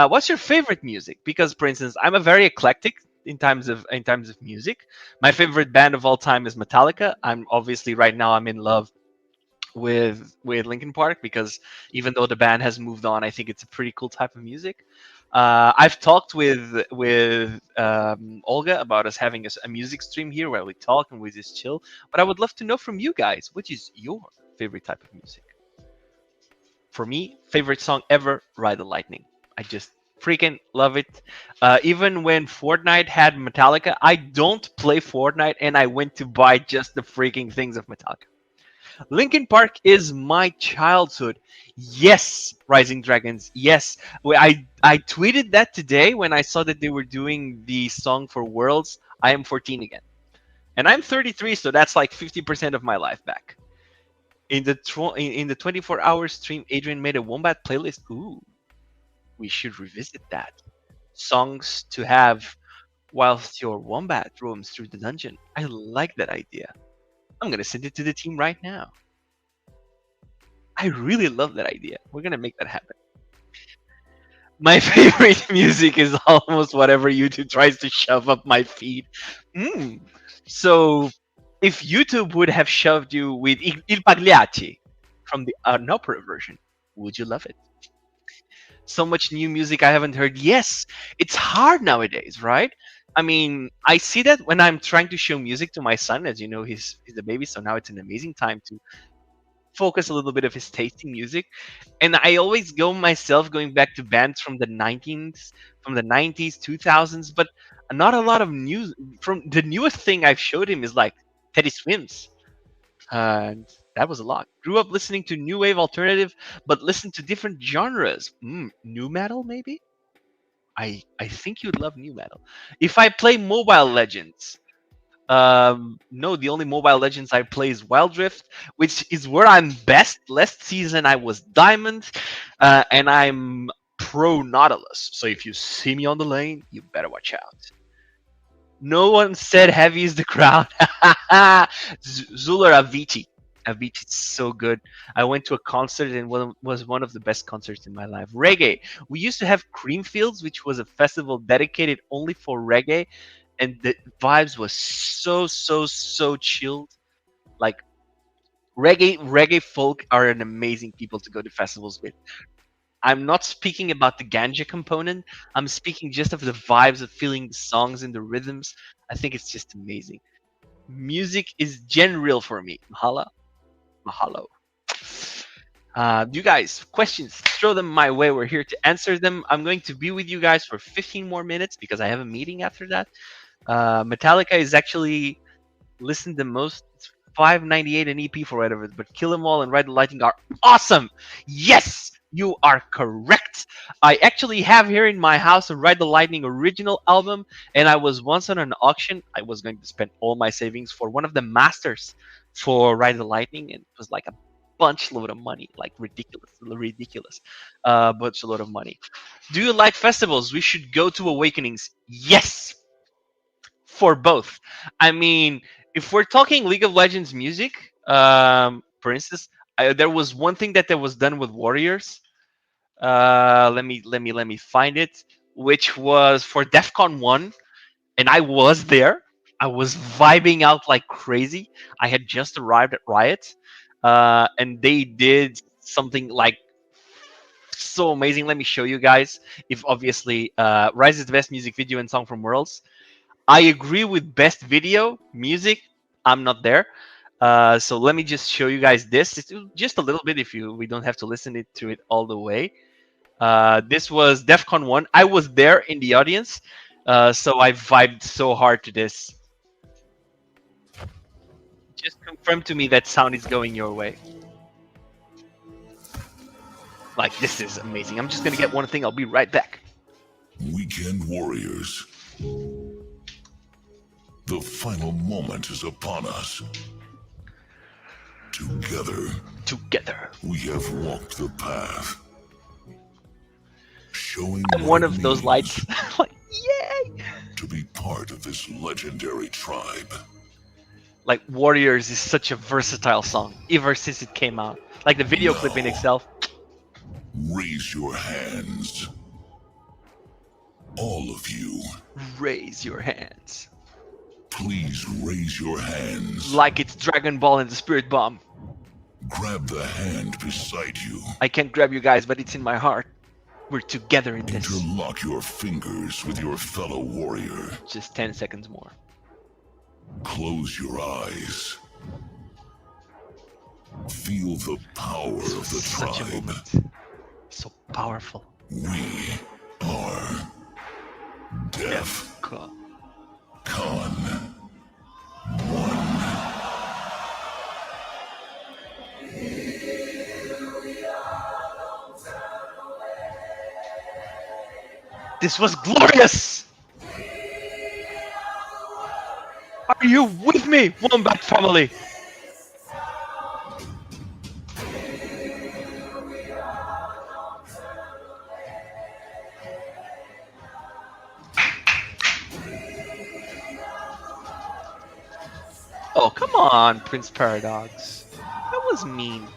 What's your favorite music? Because, for instance, I'm a very eclectic in times of music. My favorite band of all time is Metallica. I'm obviously right now I'm in love with Linkin Park because even though the band has moved on, I think it's a pretty cool type of music. I've talked with Olga about us having a music stream here where we talk and we just chill. But I would love to know from you guys, what is your favorite type of music? For me, favorite song ever, Ride the Lightning. I just freaking love it. Even when Fortnite had Metallica, I don't play Fortnite and I went to buy just the freaking things of Metallica. Linkin Park is my childhood. Yes, Rising Dragons. Yes. I tweeted that today when I saw that they were doing the song for Worlds. I am 14 again. And I'm 33, so that's like 50% of my life back. In the 24-hour stream, Adrian made a Wombat playlist. Ooh, we should revisit that. Songs to have whilst your Wombat roams through the dungeon. I like that idea. I'm going to send it to the team right now. I really love that idea. We're gonna make that happen. My favorite music is almost whatever YouTube tries to shove up my feed. Mm. So, if YouTube would have shoved you with Il Pagliacci from the opera version, would you love it? So much new music I haven't heard. Yes, it's hard nowadays, right? I mean, I see that when I'm trying to show music to my son. As you know, he's a baby, so now it's an amazing time to focus a little bit of his taste in music. And I always go myself going back to bands from the 90s, 2000s, but not a lot of news. From the newest thing I've showed him is like Teddy Swims, and that was a lot. Grew up listening to new wave alternative, but listened to different genres. New metal, maybe. I think you'd love new metal. If I play Mobile Legends, no, the only Mobile Legends I play is Wild Rift, which is where I'm best. Last season I was Diamond, and I'm Pro Nautilus. So if you see me on the lane, you better watch out. No one said heavy is the crowd. Zuler Avicii. Avicii is so good. I went to a concert and was one of the best concerts in my life. Reggae. We used to have Creamfields, which was a festival dedicated only for reggae, and the vibes was so chilled. Like reggae folk are an amazing people to go to festivals with. I'm not speaking about the ganja component. I'm speaking just of the vibes of feeling the songs and the rhythms. I think it's just amazing. Music is general for me. Mahalo, mahalo. You guys, questions, throw them my way. We're here to answer them. I'm going to be with you guys for 15 more minutes because I have a meeting after that. Metallica is actually listened the most. It's 598 an EP for whatever, but Kill 'Em All and Ride the Lightning are awesome. Yes, you are correct. I actually have here in my house a Ride the Lightning original album, and I was once on an auction. I was going to spend all my savings for one of the masters for Ride the Lightning, and it was like a bunch load of money, like ridiculous, ridiculous, bunch load of money. Do you like festivals? We should go to Awakenings. Yes, for both. I mean, if we're talking League of Legends music, for instance, there was one thing that was done with Warriors. Let me find it, which was for DefCon 1, and I was there. I was vibing out like crazy. I had just arrived at Riot, and they did something like so amazing. Let me show you guys. If obviously, Rise is the best music video and song from Worlds. I agree with best video music. I'm not there. So let me just show you guys this. It's just a little bit if you we don't have to listen it to it all the way. This was DEF CON 1. I was there in the audience, so I vibed so hard to this. Just confirm to me that sound is going your way. Like, this is amazing. I'm just gonna get one thing. I'll be right back. Weekend Warriors. The final moment is upon us. Together. We have walked the path. Showing I'm what one it of those means lights. Like, yay! to be part of this legendary tribe. Like, Warriors is such a versatile song, ever since it came out. Like, the video clip in Now, itself. raise your hands. All of you, Raise your hands. please raise your hands. Like it's Dragon Ball and the Spirit Bomb. Grab the hand beside you. I can't grab you guys, but it's in my heart. We're together in this. Interlock your fingers with your fellow warrior. Just 10 seconds more. Close your eyes. Feel the power of the Such a tribe. moment. So powerful. We are Def Cool. Con. This was glorious! Are you with me, Wombat family? Oh, come on, Prince Paradox. That was mean.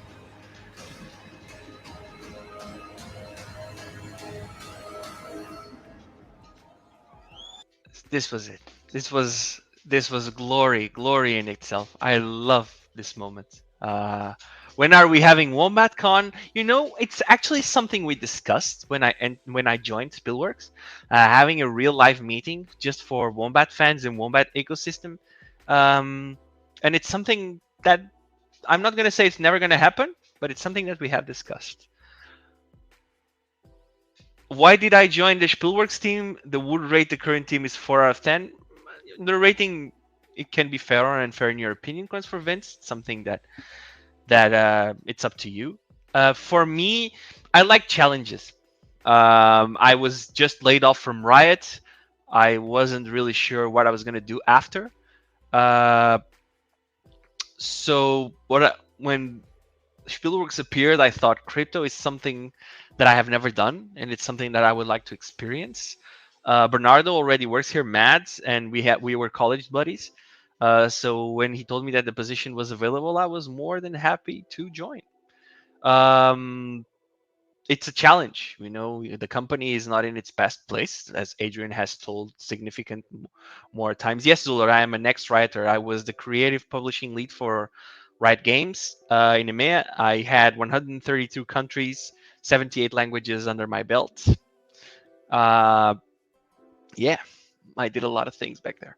This was it. This was glory in itself. I love this moment. When are we having Wombat Con? You know, it's actually something we discussed when I joined Spillworks, having a real live meeting just for Wombat fans and Wombat ecosystem, and it's something that I'm not gonna say it's never gonna happen, but it's something that we have discussed. Why did I join the Spielworks team? The wood rate the current team is 4 out of 10. The rating, it can be fair or unfair in your opinion, comes for Vince. It's something that it's up to you. For me, I like challenges. I was just laid off from Riot. I wasn't really sure what I was gonna do after. So when Spielworks appeared, I thought crypto is something that I have never done, and it's something that I would like to experience. Bernardo already works here, Mads, and we were college buddies. So when he told me that the position was available, I was more than happy to join. It's a challenge, you know. The company is not in its best place, as Adrian has told significant more times. Yes, Zuller, I am an ex-writer. I was the creative publishing lead for Riot Games in EMEA. I had 132 countries, 78 languages under my belt. Yeah, I did a lot of things back there.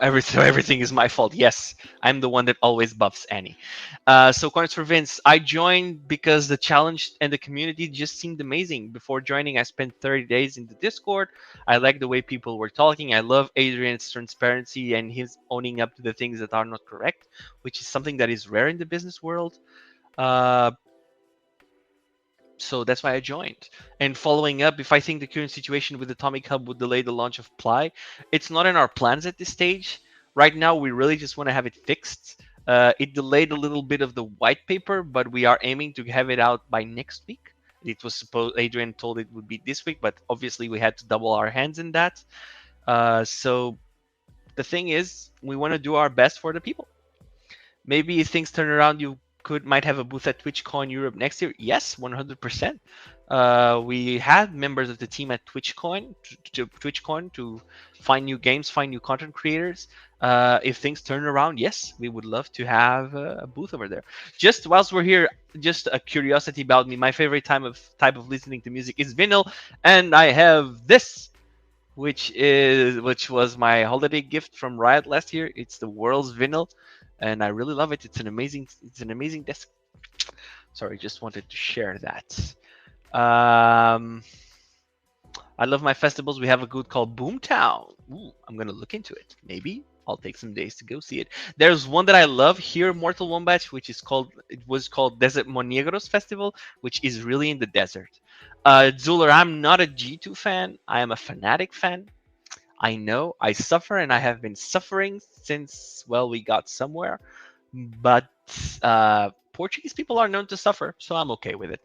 Everything is my fault. Yes, I'm the one that always buffs Annie. So Coins for Vince, I joined because the challenge and the community just seemed amazing. Before joining, I spent 30 days in the Discord. I like the way people were talking. I love Adrian's transparency and his owning up to the things that are not correct, which is something that is rare in the business world. So that's why I joined. And following up, if I think the current situation with Atomic Hub would delay the launch of Ply, it's not in our plans at this stage. Right now, we really just want to have it fixed. It delayed a little bit of the white paper, but we are aiming to have it out by next week. It was supposed, Adrian told it would be this week, but obviously we had to double our hands in that. So the thing is, we want to do our best for the people. Maybe if things turn around, you might have a booth at TwitchCon Europe next year. Yes, 100%. We had members of the team at TwitchCon to find new games, find new content creators. If things turn around, yes, we would love to have a booth over there. Just whilst we're here, just a curiosity about me. My favorite type of listening to music is vinyl, and I have this, which was my holiday gift from Riot last year. It's the world's vinyl. and I really love it. It's an amazing desk. Sorry, just wanted to share that. Um, I love my festivals. We have a good called Boomtown. Ooh, I'm gonna look into it. Maybe I'll take some days to go see it. There's one that I love here, Mortal Wombat, which is called it was called Desert Monegros Festival, which is really in the desert. Zuler, I'm not a G2 fan. I am a Fnatic fan. I know I suffer, and I have been suffering since well we got somewhere. But Portuguese people are known to suffer, so I'm okay with it.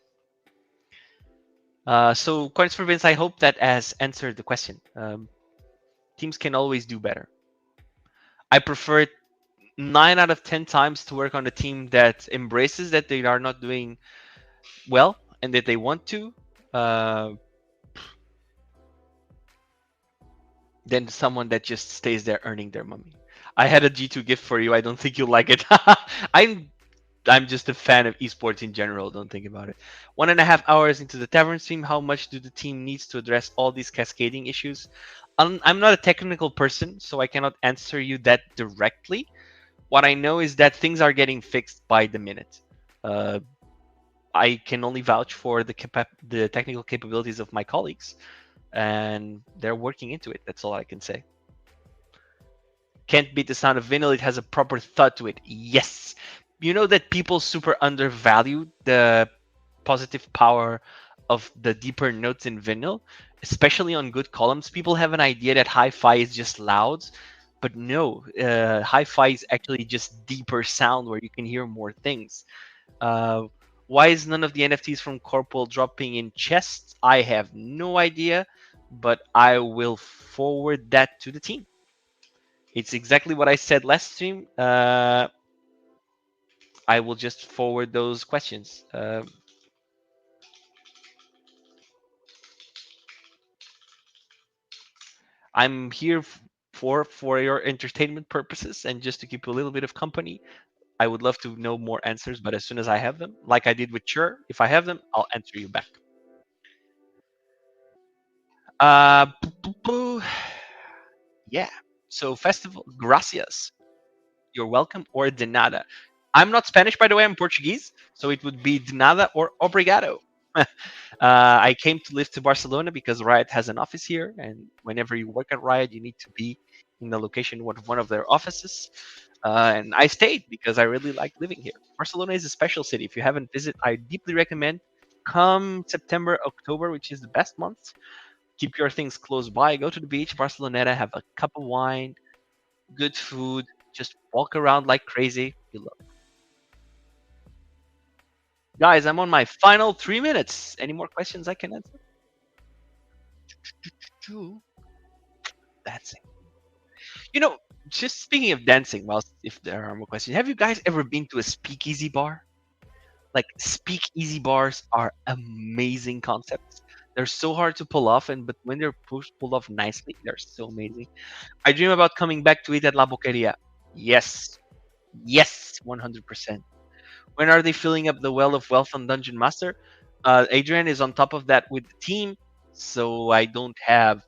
So, Coins for Vince, I hope that has answered the question. Teams can always do better. I prefer it 9 out of 10 times to work on a team that embraces that they are not doing well and that they want to, uh, than someone that just stays there earning their money. I had a G2 gift for you. I don't think you'll like it. I'm I'm just a fan of esports in general. Don't think about it. 1.5 hours into the Tavern stream, how much do the team needs to address all these cascading issues? I'm not a technical person, so I cannot answer you that directly. What I know is that things are getting fixed by the minute. Uh, I can only vouch for the technical capabilities of my colleagues, and they're working into it. That's all I can say. Can't beat the sound of vinyl. It has a proper thud to it. Yes. You know that people super undervalue the positive power of the deeper notes in vinyl, especially on good columns. People have an idea that hi-fi is just loud, but no, hi-fi is actually just deeper sound where you can hear more things. Uh, why is none of the NFTs from Corporal dropping in chests? I have no idea, but I will forward that to the team. It's exactly what I said last stream. I will just forward those questions. I'm here for your entertainment purposes and just to keep you a little bit of company. I would love to know more answers, but as soon as I have them, like I did with Sure, if I have them, I'll answer you back. Uh, yeah. So festival, gracias. You're welcome, or de nada. I'm not Spanish, by the way. I'm Portuguese, so it would be de nada or obrigado. I came to live to Barcelona because Riot has an office here, and whenever you work at Riot, you need to be in the location of one of their offices. And I stayed because I really like living here. Barcelona is a special city. If you haven't visited, I deeply recommend. Come September, October, which is the best month. Keep your things close by. Go to the beach, Barceloneta, have a cup of wine, good food, just walk around like crazy. You love it. Guys, I'm on my final 3 minutes. Any more questions I can answer? Dancing. You know, just speaking of dancing, well, if there are more questions, have you guys ever been to a speakeasy bar? Like, speakeasy bars are amazing concepts. They're so hard to pull off, and but when they're pulled off nicely, they're so amazing. I dream about coming back to it at La Boqueria. Yes, yes, 100%. When are they filling up the well of wealth on Dungeon Master? Adrian is on top of that with the team, so I don't have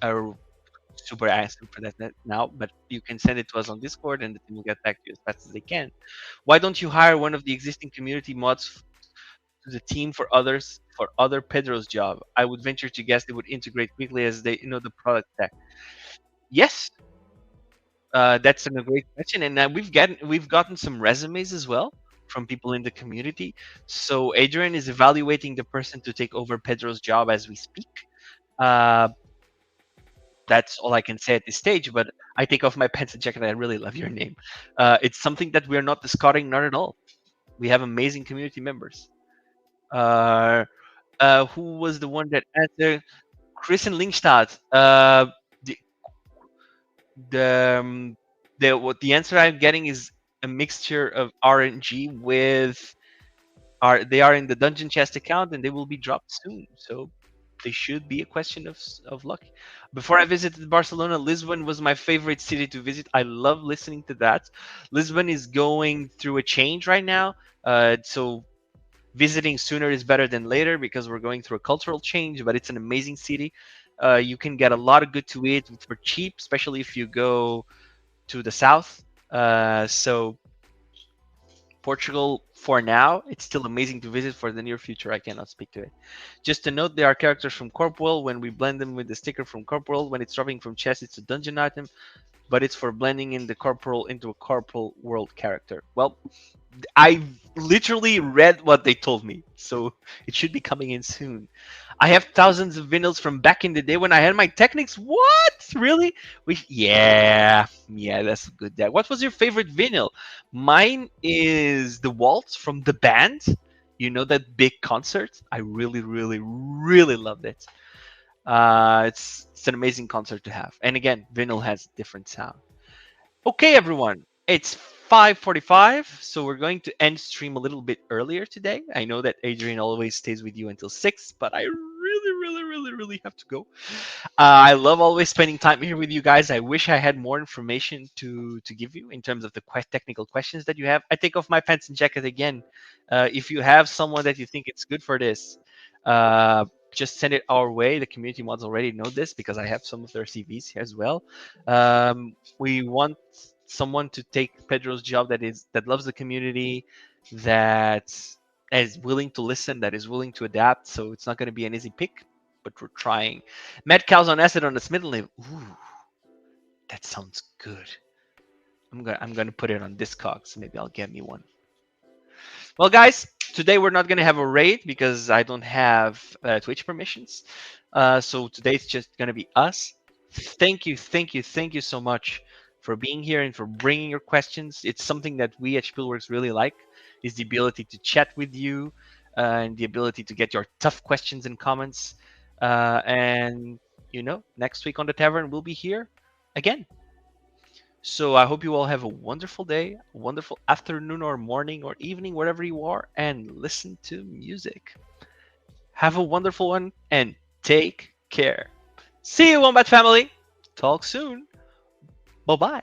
a super answer for that now, but you can send it to us on Discord and the team will get back to you as fast as they can. Why don't you hire one of the existing community mods to the team for other Pedro's job? I would venture to guess they would integrate quickly as they know the product tech. Yes, that's a great question, and we've gotten some resumes as well from people in the community. So Adrian is evaluating the person to take over Pedro's job as we speak. Uh, that's all I can say at this stage. But I take off my pants and jacket. I really love your name. It's something that we are not discarding, not at all. We have amazing community members. Uh, who was the one that answered? Chris and Linkstad. The the what the answer I'm getting is a mixture of RNG with they are in the dungeon chest account and they will be dropped soon. So they should be a question of luck. Before I visited Barcelona, Lisbon was my favorite city to visit. I love listening to that. Lisbon is going through a change right now. So visiting sooner is better than later because we're going through a cultural change, but it's an amazing city. You can get a lot of good to eat for cheap, especially if you go to the south. So Portugal, for now, it's still amazing to visit. For the near future, I cannot speak to it. Just to note, there are characters from Corp World. When we blend them with the sticker from Corp World, when it's dropping from chest, it's a dungeon item, but it's for blending in the corporal into a corporal world character. Well, I literally read what they told me, so it should be coming in soon. I have thousands of vinyls from back in the day when I had my Technics. What? Really? Yeah, that's a good. That. What was your favorite vinyl? Mine is the Waltz from the band. You know that big concert? I really, really, really loved it. It's an amazing concert to have. And again, vinyl has different sound. Okay, everyone, it's 5:45, so we're going to end stream a little bit earlier today. I know that Adrian always stays with you until 6, but I really, really, really, really have to go. I love always spending time here with you guys. I wish I had more information to give you in terms of the technical questions that you have. I take off my pants and jacket again. If you have someone that you think it's good for this, uh, just send it our way. The community mods already know this because I have some of their CVs here as well. We want someone to take Pedro's job that loves the community, that is willing to listen, that is willing to adapt. So it's not going to be an easy pick, but we're trying. Mad cows on acid on the Smith level. Ooh, that sounds good. I'm gonna put it on Discogs. Maybe I'll get me one. Well, guys, today we're not gonna have a raid because I don't have Twitch permissions. So today it's just gonna be us. Thank you, thank you, thank you so much for being here and for bringing your questions. It's something that we at Spielworks really like, is the ability to chat with you and the ability to get your tough questions and comments. And next week on the Tavern we'll be here again. So I hope you all have a wonderful day, a wonderful afternoon or morning or evening, wherever you are, and listen to music. Have a wonderful one and take care. See you, Wombat family. Talk soon. Bye bye.